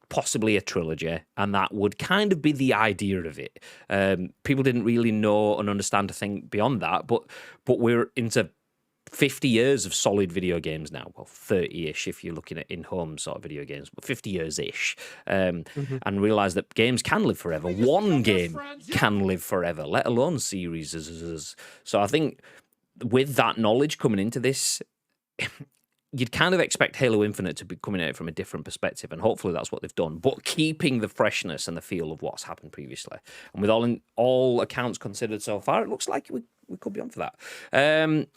possibly a trilogy, and that would kind of be the idea of it. People didn't really know and understand a thing beyond that, but we're into 50 years of solid video games now. Well, 30-ish if you're looking at in-home sort of video games, but 50 years-ish. And realise that games can live forever. One game can live forever, let alone series. So I think with that knowledge coming into this, you'd kind of expect Halo Infinite to be coming at it from a different perspective, and hopefully that's what they've done, but keeping the freshness and the feel of what's happened previously. And with all accounts considered so far, it looks like we could be on for that.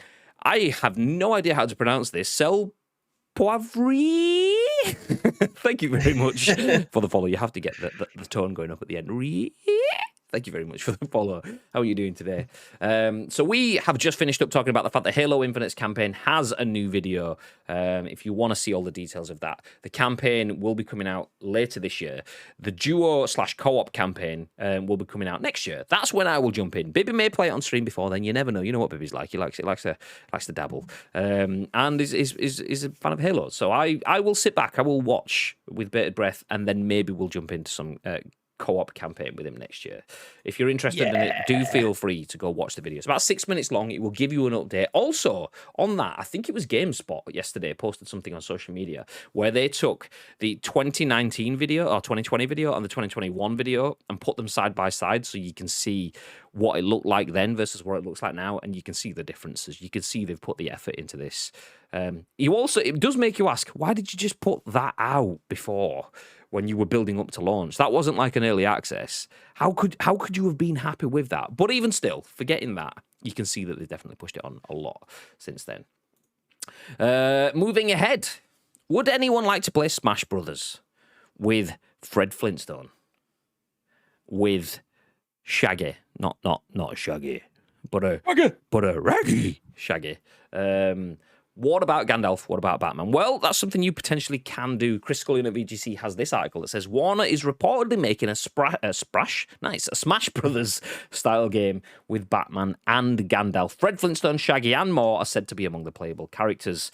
I have no idea how to pronounce this. Sel Poivre. Thank you very much for the follow. You have to get the tone going up at the end. Thank you very much for the follow. How are you doing today? So we have just finished up talking about the fact that Halo Infinite's campaign has a new video. If you want to see all the details of that, the campaign will be coming out later this year. The duo/co-op campaign will be coming out next year. That's when I will jump in. Bibby may play it on stream before then. You never know. You know what Bibby's like. He likes to dabble, and is a fan of Halo. So I will sit back. I will watch with bated breath, and then maybe we'll jump into some co-op campaign with him next year. If you're interested in it, do feel free to go watch the video. It's about 6 minutes long. It will give you an update. Also, on that, I think it was GameSpot yesterday posted something on social media where they took the 2019 video or 2020 video and the 2021 video and put them side by side so you can see what it looked like then versus what it looks like now, and you can see the differences. You can see they've put the effort into this. It does make you ask, why did you just put that out before when you were building up to launch? That wasn't like an early access. How could you have been happy with that? But even still, forgetting that, you can see that they've definitely pushed it on a lot since then. Moving ahead, would anyone like to play Smash Brothers with Fred Flintstone? With Shaggy, not Shaggy, but a raggy Shaggy. What about Gandalf? What about Batman? Well, that's something you potentially can do. Chris Scullion at VGC has this article that says Warner is reportedly making a Smash Brothers style game with Batman and Gandalf. Fred Flintstone, Shaggy, and more are said to be among the playable characters.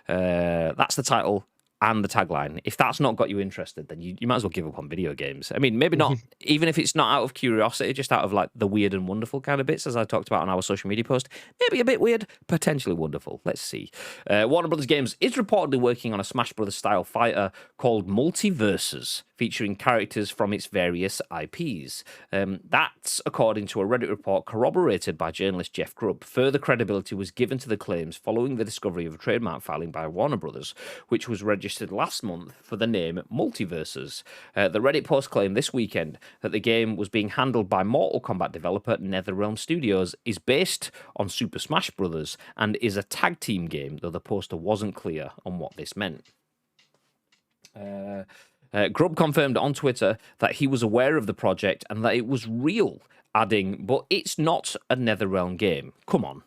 That's the title and the tagline. If that's not got you interested, then you might as well give up on video games. I mean, maybe not, even if it's not out of curiosity, just out of like the weird and wonderful kind of bits, as I talked about on our social media post. Maybe a bit weird, potentially wonderful. Let's see. Warner Brothers Games is reportedly working on a Smash Brothers style fighter called Multiverses, featuring characters from its various IPs. That's according to a Reddit report corroborated by journalist Jeff Grubb. Further credibility was given to the claims following the discovery of a trademark filing by Warner Brothers, which was registered last month for the name Multiverses. The Reddit post claimed this weekend that the game was being handled by Mortal Kombat developer NetherRealm Studios, is based on Super Smash Brothers, and is a tag team game, though the poster wasn't clear on what this meant. Grubb confirmed on Twitter that he was aware of the project and that it was real, adding, "But it's not a NetherRealm game. Come on."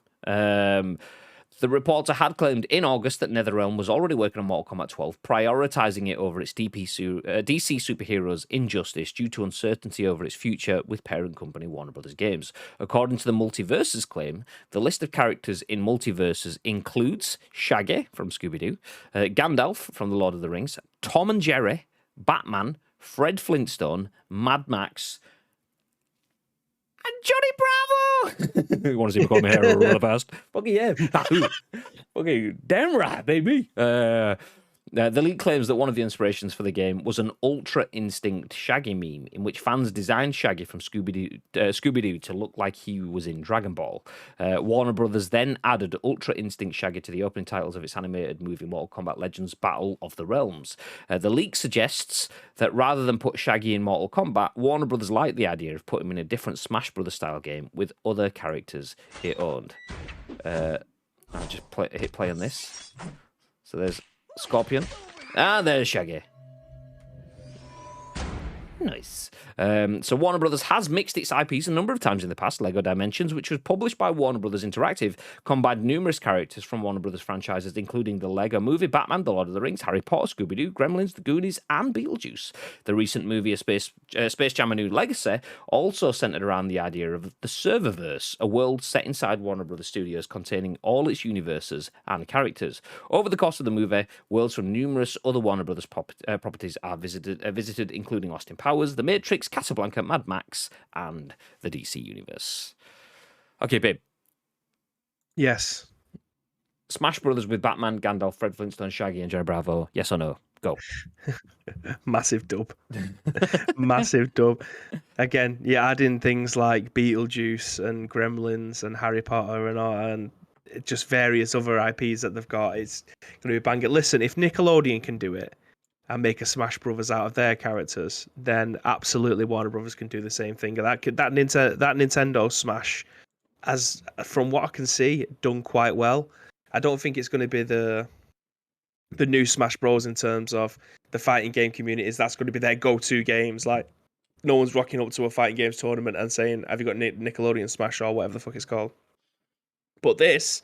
The reporter had claimed in August that NetherRealm was already working on Mortal Kombat 12, prioritizing it over its DC superheroes Injustice due to uncertainty over its future with parent company Warner Brothers Games. According to the Multiverses claim, the list of characters in Multiverses includes Shaggy from Scooby-Doo, Gandalf from The Lord of the Rings, Tom and Jerry, Batman, Fred Flintstone, Mad Max, and Johnny Bravo! You want to see me call my hair really fast? Fucking yeah. Okay, damn right, baby. The leak claims that one of the inspirations for the game was an Ultra Instinct Shaggy meme, in which fans designed Shaggy from Scooby-Doo to look like he was in Dragon Ball. Warner Brothers then added Ultra Instinct Shaggy to the opening titles of its animated movie Mortal Kombat Legends Battle of the Realms. The leak suggests that rather than put Shaggy in Mortal Kombat, Warner Brothers liked the idea of putting him in a different Smash Brothers style game with other characters it owned. I'll just hit play on this. So there's Scorpion. And there's Shaggy. Nice. So Warner Brothers has mixed its IPs a number of times in the past. Lego Dimensions, which was published by Warner Brothers Interactive, combined numerous characters from Warner Brothers franchises, including the Lego Movie, Batman, The Lord of the Rings, Harry Potter, Scooby-Doo, Gremlins, The Goonies, and Beetlejuice. The recent movie A Space Jam: A New Legacy also centered around the idea of the Serververse, a world set inside Warner Brothers Studios containing all its universes and characters. Over the course of the movie, worlds from numerous other Warner Brothers properties are visited, including Austin Powers, The Matrix, Casablanca, Mad Max, and the DC Universe. Okay, babe. Yes. Smash Brothers with Batman, Gandalf, Fred Flintstone, Shaggy, and Johnny Bravo. Yes or no? Go. Massive dub. Massive dub. Again, yeah, adding things like Beetlejuice and Gremlins and Harry Potter and just various other IPs that they've got. It's going to be banging. Listen, if Nickelodeon can do it and make a Smash Brothers out of their characters, then absolutely Warner Brothers can do the same thing. That Nintendo Smash, as from what I can see, done quite well. I don't think it's going to be the new Smash Bros in terms of the fighting game communities. That's going to be their go-to games. Like, no one's rocking up to a fighting games tournament and saying, "Have you got Nickelodeon Smash?" or whatever the fuck it's called. But this,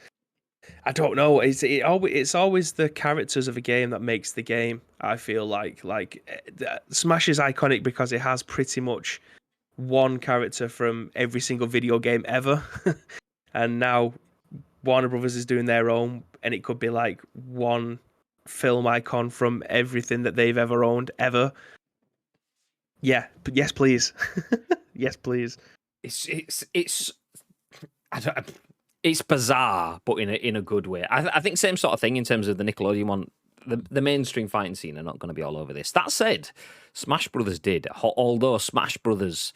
I don't know. It's always the characters of a game that makes the game. I feel like Smash is iconic because it has pretty much one character from every single video game ever, and now Warner Brothers is doing their own, and it could be like one film icon from everything that they've ever owned ever. Yeah, but yes, please. Yes, please. It's bizarre, but in a good way. I think same sort of thing in terms of the Nickelodeon one. The mainstream fighting scene are not going to be all over this. That said, Smash Brothers did. Although Smash Brothers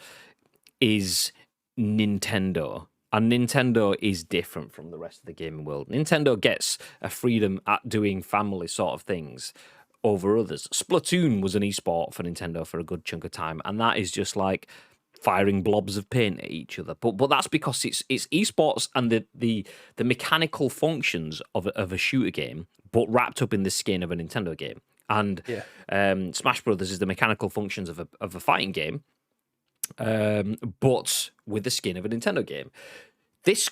is Nintendo, and Nintendo is different from the rest of the gaming world. Nintendo gets a freedom at doing family sort of things over others. Splatoon was an esport for Nintendo for a good chunk of time, and that is just like firing blobs of paint at each other. But that's because it's esports and the mechanical functions of a shooter game, but wrapped up in the skin of a Nintendo game. And Smash Brothers is the mechanical functions of a fighting game, but with the skin of a Nintendo game. This,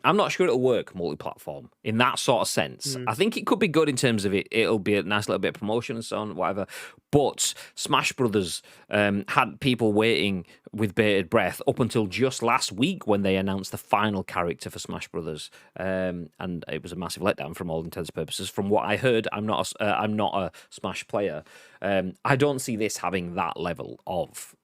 I'm not sure it'll work multi-platform in that sort of sense. I think it could be good in terms of it'll be a nice little bit of promotion and so on, whatever. But Smash Brothers had people waiting with bated breath up until just last week when they announced the final character for Smash Brothers, and it was a massive letdown from all intents and purposes. From what I heard, I'm not a Smash player. I don't see this having that level of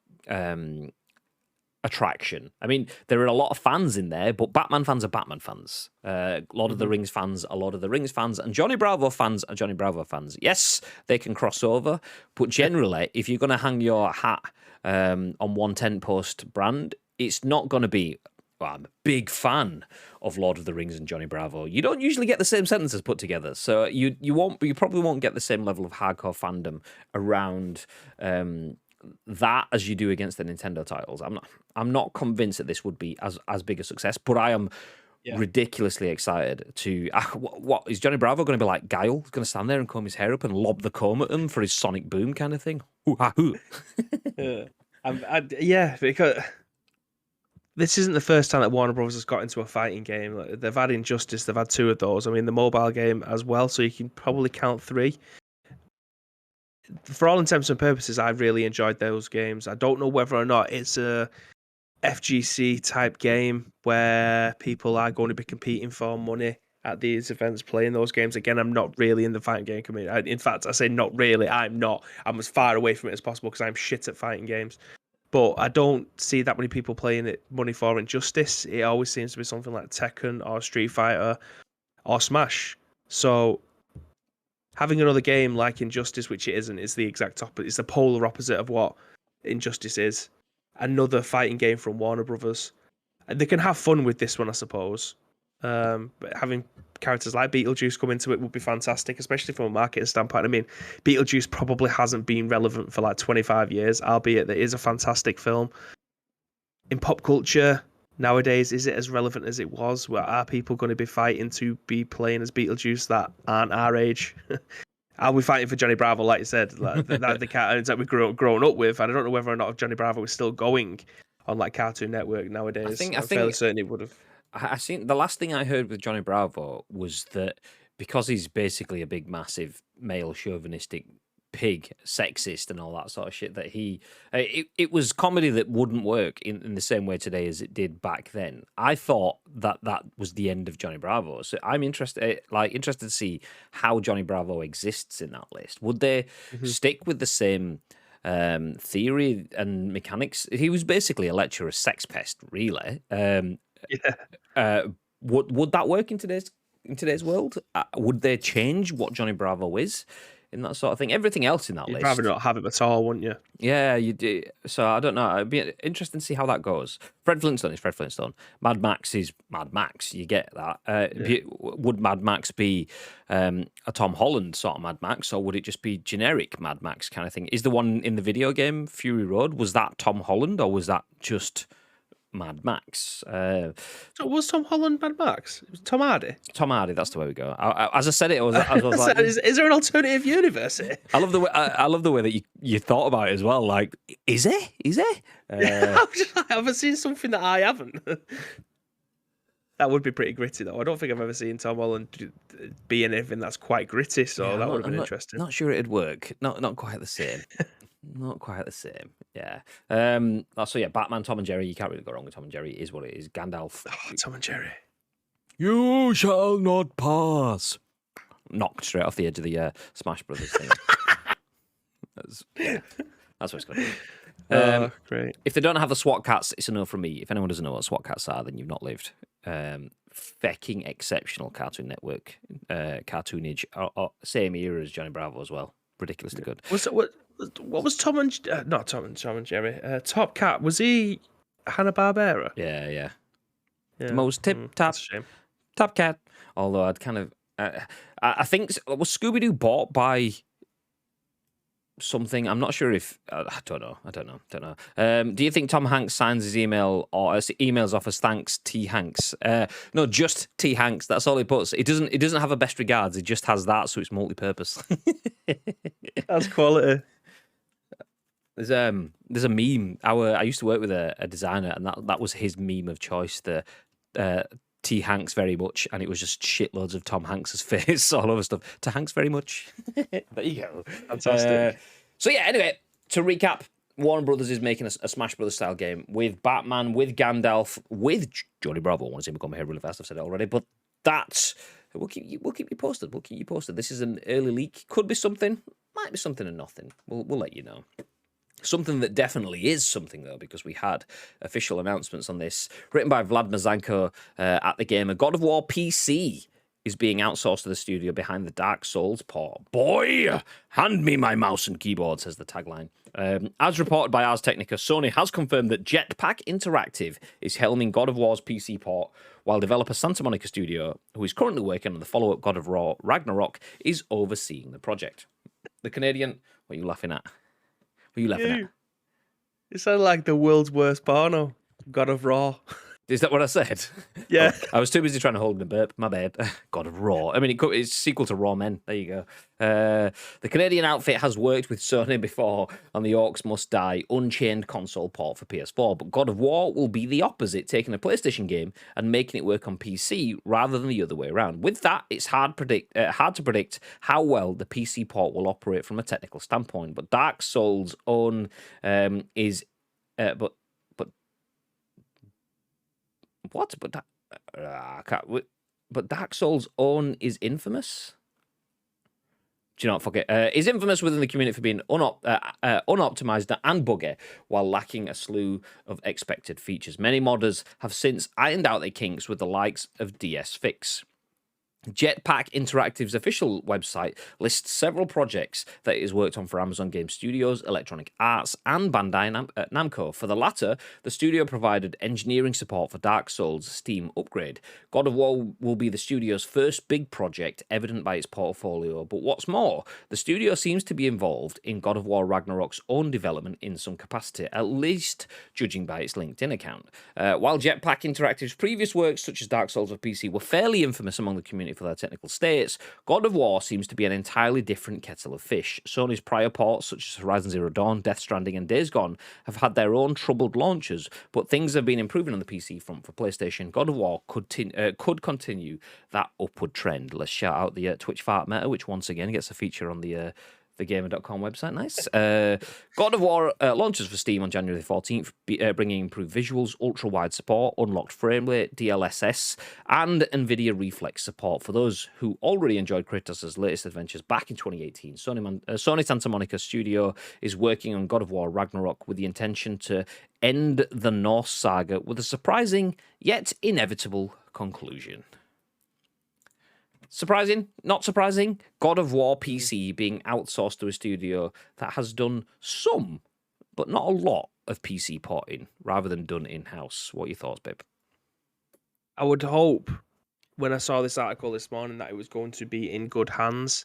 attraction. I mean, there are a lot of fans in there, but Batman fans are Batman fans. Lord of the Rings fans are Lord of the Rings fans, and Johnny Bravo fans are Johnny Bravo fans. Yes, they can cross over, but generally, if you're going to hang your hat on one tent post brand, it's not going to be, well, I'm a big fan of Lord of the Rings and Johnny Bravo. You don't usually get the same sentences put together, so you probably won't get the same level of hardcore fandom around that as you do against the Nintendo titles. I'm not convinced that this would be as big a success, but I am ridiculously excited to. What is Johnny Bravo going to be like? Guile? He's going to stand there and comb his hair up and lob the comb at him for his sonic boom kind of thing. Yeah, because this isn't the first time that Warner Bros. Has got into a fighting game. Like, they've had Injustice, they've had 2 of those. I mean, the mobile game as well, so you can probably count 3. For all intents and purposes, I really enjoyed those games. I don't know whether or not it's a FGC type game where people are going to be competing for money at these events playing those games. Again, I'm not really in the fighting game community. In fact, I say not really. I'm not. I'm as far away from it as possible because I'm shit at fighting games. But I don't see that many people playing it money for Injustice. It always seems to be something like Tekken or Street Fighter or Smash. So having another game like Injustice, which it isn't, is the exact opposite. It's the polar opposite of what Injustice is. Another fighting game from Warner Brothers. They can have fun with this one, I suppose. But having characters like Beetlejuice come into it would be fantastic, especially from a marketing standpoint. I mean, Beetlejuice probably hasn't been relevant for like 25 years, albeit that it is a fantastic film. In pop culture nowadays, is it as relevant as it was? Where are people going to be fighting to be playing as Beetlejuice that aren't our age? Are we fighting for Johnny Bravo, like you said, like the cartoons that we've grown up with? And I don't know whether or not Johnny Bravo is still going on like Cartoon Network nowadays. I'm fairly certain it would have. I think the last thing I heard with Johnny Bravo was that because he's basically a big, massive male chauvinistic pig, sexist, and all that sort of shit, that it was comedy that wouldn't work in the same way today as it did back then. I thought that was the end of Johnny Bravo. So I'm interested to see how Johnny Bravo exists in that list. Would they stick with the same theory and mechanics? He was basically a lecturer sex pest, really. Would that work in today's world? Would they change what Johnny Bravo is in that sort of thing? Everything else in that list, you'd rather not have it at all, wouldn't you? Yeah, you do. So I don't know. It'd be interesting to see how that goes. Fred Flintstone is Fred Flintstone. Mad Max is Mad Max. You get that. Would Mad Max be a Tom Holland sort of Mad Max, or would it just be generic Mad Max kind of thing? Is the one in the video game Fury Road, was that Tom Holland, or was that just Mad Max? So was Tom Holland Mad Max? It was Tom Hardy. Tom Hardy, that's the way we go. As I said it, I was like, is there an alternative universe here? I love the way. I love the way that you thought about it as well. Like, is it? Is it? Have I seen something that I haven't? That would be pretty gritty, though. I don't think I've ever seen Tom Holland be in anything that's quite gritty. So that would have been interesting. Not sure it'd work. Not quite the same. Not quite the same. Yeah. So yeah, Batman, Tom and Jerry. You can't really go wrong with Tom and Jerry. It is what it is. Gandalf. Oh, Tom and Jerry. You shall not pass. Knocked straight off the edge of the Smash Brothers thing. That's what it's going to be. Great. If they don't have the SWAT cats, it's a no from me. If anyone doesn't know what SWAT cats are, then you've not lived. Fecking exceptional Cartoon Network cartoonage. Same era as Johnny Bravo as well. Ridiculously good. What was Tom and not Tom and Jerry? Top Cat, was he Hanna-Barbera? Yeah. The most tip-top Top Cat. Although I'd kind of I think was Scooby-Doo bought by something. I'm not sure if I don't know. Do you think Tom Hanks signs his email or emails off as thanks T Hanks? No, just T Hanks. That's all he puts. It doesn't have a best regards. It just has that, so it's multi-purpose. That's quality. There's a meme. I used to work with a designer, and that was his meme of choice. The T Hanks very much, and it was just shitloads of Tom Hanks's face all over stuff. To Hanks very much. There you go. Fantastic. So yeah, anyway, to recap, Warner Brothers is making a Smash Brothers style game with Batman, with Gandalf, with Johnny Bravo. I want to see him come here really fast. I've said it already, but that's we'll keep you posted. We'll keep you posted. This is an early leak. Could be something. Might be something and nothing. We'll let you know. Something that definitely is something, though, because we had official announcements on this. Written by Vlad MAZANKO at the game. A God of War PC is being outsourced to the studio behind the Dark Souls port. Boy, hand me my mouse and keyboard, says the tagline. As reported by Ars Technica, Sony has confirmed that Jetpack Interactive is helming God of War's PC port, while developer Santa Monica Studio, who is currently working on the follow-up God of War Ragnarok, is overseeing the project. The Canadian... What are you laughing at? What are you laughing at? It sounded like the world's worst porno. God of Raw. Is that what I said? Yeah. I was too busy trying to hold in a burp. My bad. God of Raw. I mean, it's sequel to Raw Men. There you go. The Canadian outfit has worked with Sony before on the Orcs Must Die Unchained console port for PS4, but God of War will be the opposite, taking a PlayStation game and making it work on PC rather than the other way around. With that, it's hard to predict how well the PC port will operate from a technical standpoint. But Dark Souls' own is, but. What? But Dark Souls' own is infamous? Do you know what? Fuck it. Is infamous within the community for being unoptimized and buggy while lacking a slew of expected features. Many modders have since ironed out their kinks with the likes of DS Fix. Jetpack Interactive's official website lists several projects that it has worked on for Amazon Game Studios, Electronic Arts, and Bandai Namco. For the latter, the studio provided engineering support for Dark Souls' Steam upgrade. God of War will be the studio's first big project, evident by its portfolio. But what's more, the studio seems to be involved in God of War Ragnarok's own development in some capacity, at least judging by its LinkedIn account. While Jetpack Interactive's previous works, such as Dark Souls for PC, were fairly infamous among the community for their technical states, God of War seems to be an entirely different kettle of fish. Sony's prior ports, such as Horizon Zero Dawn, Death Stranding, and Days Gone, have had their own troubled launches, but things have been improving on the PC front for PlayStation. God of War could continue that upward trend. Let's shout out the Twitch Fart Meta, which once again gets a feature on the thegamer.com website. Nice. God of War launches for Steam on January the 14th, bringing improved visuals, ultra-wide support, unlocked frame rate, DLSS, and NVIDIA Reflex support. For those who already enjoyed Kratos' latest adventures back in 2018, Sony Santa Monica Studio is working on God of War Ragnarok with the intention to end the Norse saga with a surprising yet inevitable conclusion. Surprising? Not surprising? God of War PC being outsourced to a studio that has done some, but not a lot, of PC porting rather than done in-house. What are your thoughts, babe? I would hope, when I saw this article this morning, that it was going to be in good hands.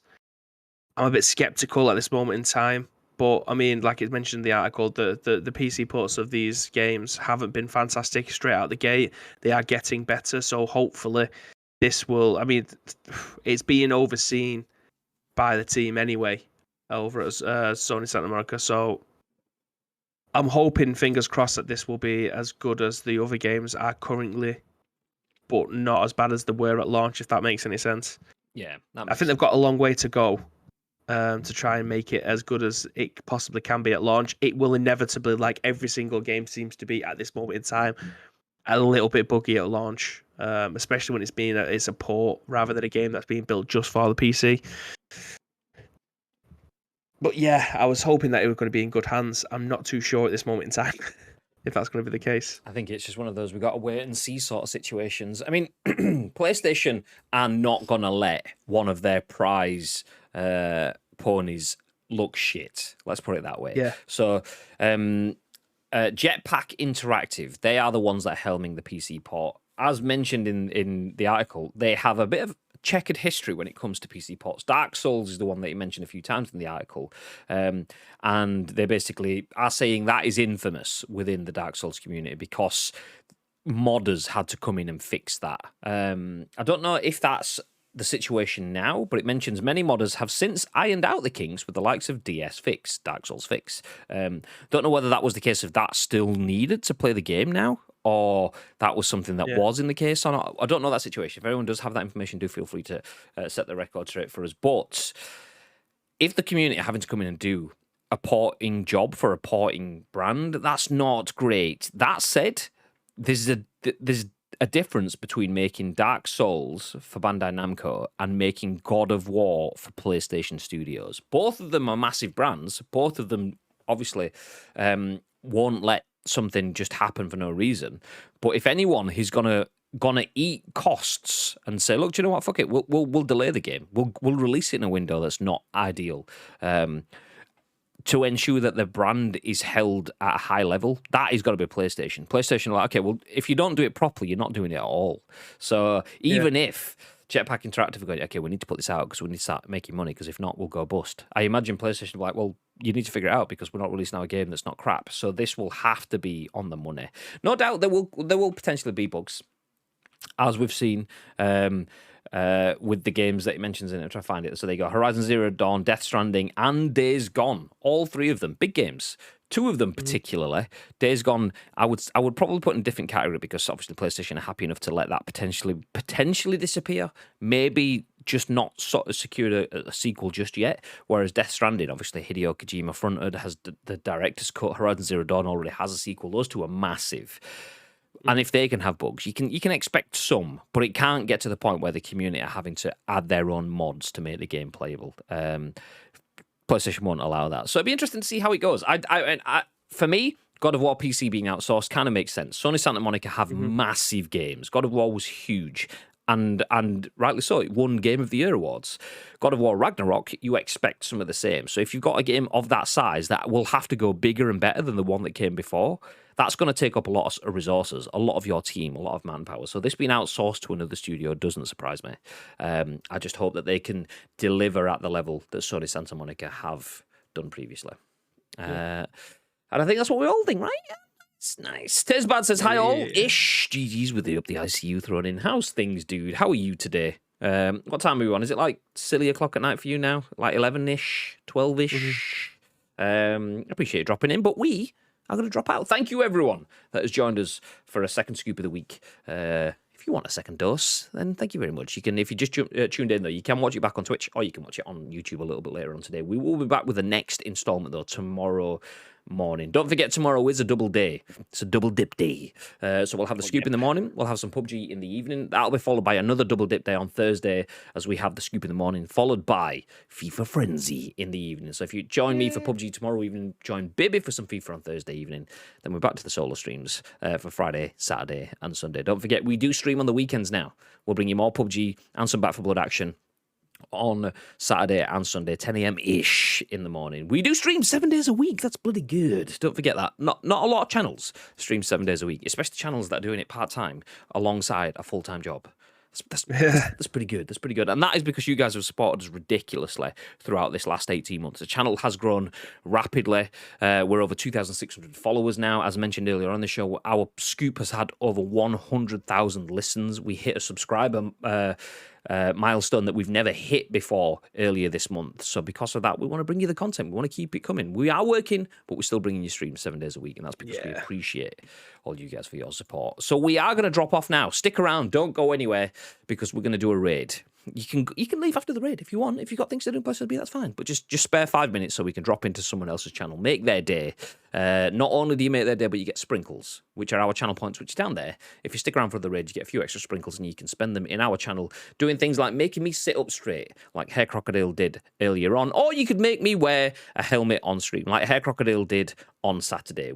I'm a bit skeptical at this moment in time. But, I mean, like it mentioned in the article, the PC ports of these games haven't been fantastic straight out the gate. They are getting better, so hopefully this will, I mean, it's being overseen by the team anyway over at Sony Santa Monica. So I'm hoping, fingers crossed, that this will be as good as the other games are currently, but not as bad as they were at launch, if that makes any sense. Yeah. I think they've got a long way to go to try and make it as good as it possibly can be at launch. It will inevitably, like every single game seems to be at this moment in time, a little bit buggy at launch. Especially when it's a port rather than a game that's being built just for the PC. But yeah, I was hoping that it was going to be in good hands. I'm not too sure at this moment in time if that's going to be the case. I think it's just one of those we got to wait and see sort of situations. I mean, PlayStation are not going to let one of their prize ponies look shit. Let's put it that way. Yeah. So, Jetpack Interactive, they are the ones that are helming the PC port. As mentioned in the article, they have a bit of checkered history when it comes to PC ports. Dark Souls is the one that you mentioned a few times in the article. And they basically are saying that is infamous within the Dark Souls community because modders had to come in and fix that. I don't know if that's the situation now, but it mentions many modders have since ironed out the kinks with the likes of DS Fix, Dark Souls Fix. Don't know whether that was the case of that still needed to play the game now, or that was something that was in the case or not. I don't know that situation. If everyone does have that information, do feel free to set the record straight for us. But if the community are having to come in and do a porting job for a porting brand, that's not great. That said, there's a difference between making Dark Souls for Bandai Namco and making God of War for PlayStation Studios. Both of them are massive brands. Both of them obviously won't let something just happen for no reason. But if anyone is gonna eat costs and say, look, do you know what? Fuck it, we'll delay the game. We'll release it in a window that's not ideal. To ensure that the brand is held at a high level, that is got to be PlayStation. PlayStation are like, okay, well, if you don't do it properly, you're not doing it at all. So even if Jetpack Interactive are going, okay, we need to put this out because we need to start making money, because if not, we'll go bust. I imagine PlayStation are like, well, you need to figure it out because we're not releasing our game that's not crap. So this will have to be on the money. No doubt there will potentially be bugs, as we've seen with the games that he mentions in it. Try to find it. So they got Horizon Zero Dawn, Death Stranding, and Days Gone. All three of them big games. Two of them particularly, Days Gone, I would probably put in a different category, because obviously PlayStation are happy enough to let that potentially disappear. Maybe just not sort of secured a sequel just yet. Whereas Death Stranding, obviously Hideo Kojima fronted, has the director's cut. Horizon Zero Dawn already has a sequel. Those two are massive. And if they can have bugs, you can expect some, but it can't get to the point where the community are having to add their own mods to make the game playable. PlayStation won't allow that. So it'd be interesting to see how it goes. For me, God of War PC being outsourced kind of makes sense. Sony Santa Monica have massive games. God of War was huge. And rightly so, it won Game of the Year awards. God of War Ragnarok, you expect some of the same. So if you've got a game of that size, that will have to go bigger and better than the one that came before. That's going to take up a lot of resources, a lot of your team, a lot of manpower. So this being outsourced to another studio doesn't surprise me. I just hope that they can deliver at the level that Sony Santa Monica have done previously. And I think that's what we all think, right? It's nice. Tezbad says, hi all. Ish. GG's with the ICU thrown in. How's things, dude? How are you today? What time are we on? Is it like silly o'clock at night for you now? Like 11-ish? 12-ish? Appreciate you dropping in, but we are going to drop out. Thank you, everyone that has joined us for a second scoop of the week. If you want a second dose, then thank you very much. You can, if you just tuned in, though, you can watch it back on Twitch, or you can watch it on YouTube a little bit later on today. We will be back with the next installment, though, tomorrow morning. Don't forget, tomorrow is a double day. It's a double dip day. So we'll have the scoop in the morning. We'll have some PUBG in the evening. That'll be followed by another double dip day on Thursday, as we have the scoop in the morning, followed by FIFA Frenzy in the evening. So if you join me for PUBG tomorrow evening, join Bibby for some FIFA on Thursday evening. Then we're back to the solo streams for Friday, Saturday, and Sunday. Don't forget, we do stream on the weekends now. We'll bring you more PUBG and some Back 4 Blood action on Saturday and Sunday, 10 a.m.-ish in the morning. We do stream 7 days a week. That's bloody good. Don't forget that. Not a lot of channels stream 7 days a week, especially channels that are doing it part-time alongside a full-time job. That's pretty good. That's pretty good. And that is because you guys have supported us ridiculously throughout this last 18 months. The channel has grown rapidly. We're over 2,600 followers now. As mentioned earlier on the show, our scoop has had over 100,000 listens. We hit a subscriber milestone that we've never hit before earlier this month. So because of that, we want to bring you the content. We want to keep it coming. We are working, but we're still bringing you streams 7 days a week, and that's because we appreciate all you guys for your support. So we are going to drop off now. Stick around. Don't go anywhere, because we're going to do a raid. You can leave after the raid if you want. If you've got things to do in Plus LB, that's fine. But just spare 5 minutes so we can drop into someone else's channel. Make their day. Not only do you make their day, but you get sprinkles, which are our channel points, which are down there. If you stick around for the raid, you get a few extra sprinkles, and you can spend them in our channel doing things like making me sit up straight, like Hair Crocodile did earlier on. Or you could make me wear a helmet on stream, like Hair Crocodile did on Saturday.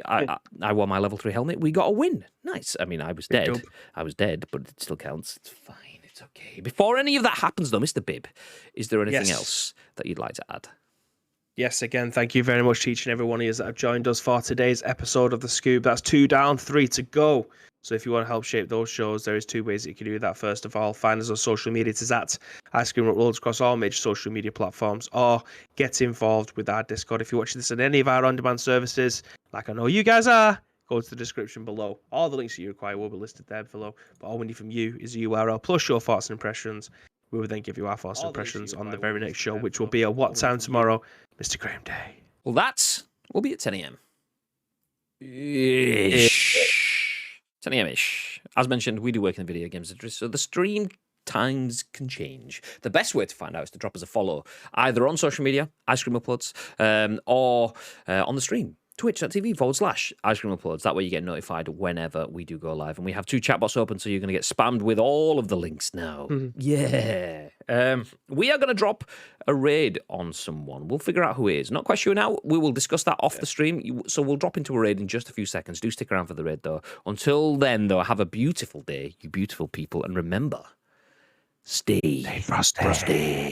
I wore my level 3 helmet. We got a win. Nice. I mean, I was dead. I was dead, but it still counts. It's fine. It's okay. Before any of that happens, though, Mr. Bibb, is there anything else that you'd like to add? Yes, again, thank you very much to each and every one of you that have joined us for today's episode of The Scoop. That's 2 down, 3 to go. So if you want to help shape those shows, there is 2 ways that you can do that. First of all, find us on social media. It is at Ice Cream Uploads across all major social media platforms, or get involved with our Discord. If you're watching this on any of our on-demand services, like I know you guys are, go to the description below. All the links that you require will be listed there below. But all we need from you is a URL plus your thoughts and impressions. We will then give you our thoughts and impressions on the very next show, which will be at what time tomorrow, Mr. Graham Day? Well, will be at 10 a.m. Ish. 10 a.m.-ish. As mentioned, we do work in the video games industry, so the stream times can change. The best way to find out is to drop us a follow, either on social media, Ice Cream Uploads, or on the stream. Twitch.tv/Ice Cream Uploads. That way you get notified whenever we do go live. And we have 2 chatbots open, so you're going to get spammed with all of the links now. Yeah. We are going to drop a raid on someone. We'll figure out who it is. Not quite sure now. We will discuss that off the stream. So we'll drop into a raid in just a few seconds. Do stick around for the raid, though. Until then, though, have a beautiful day, you beautiful people. And remember, stay frosty.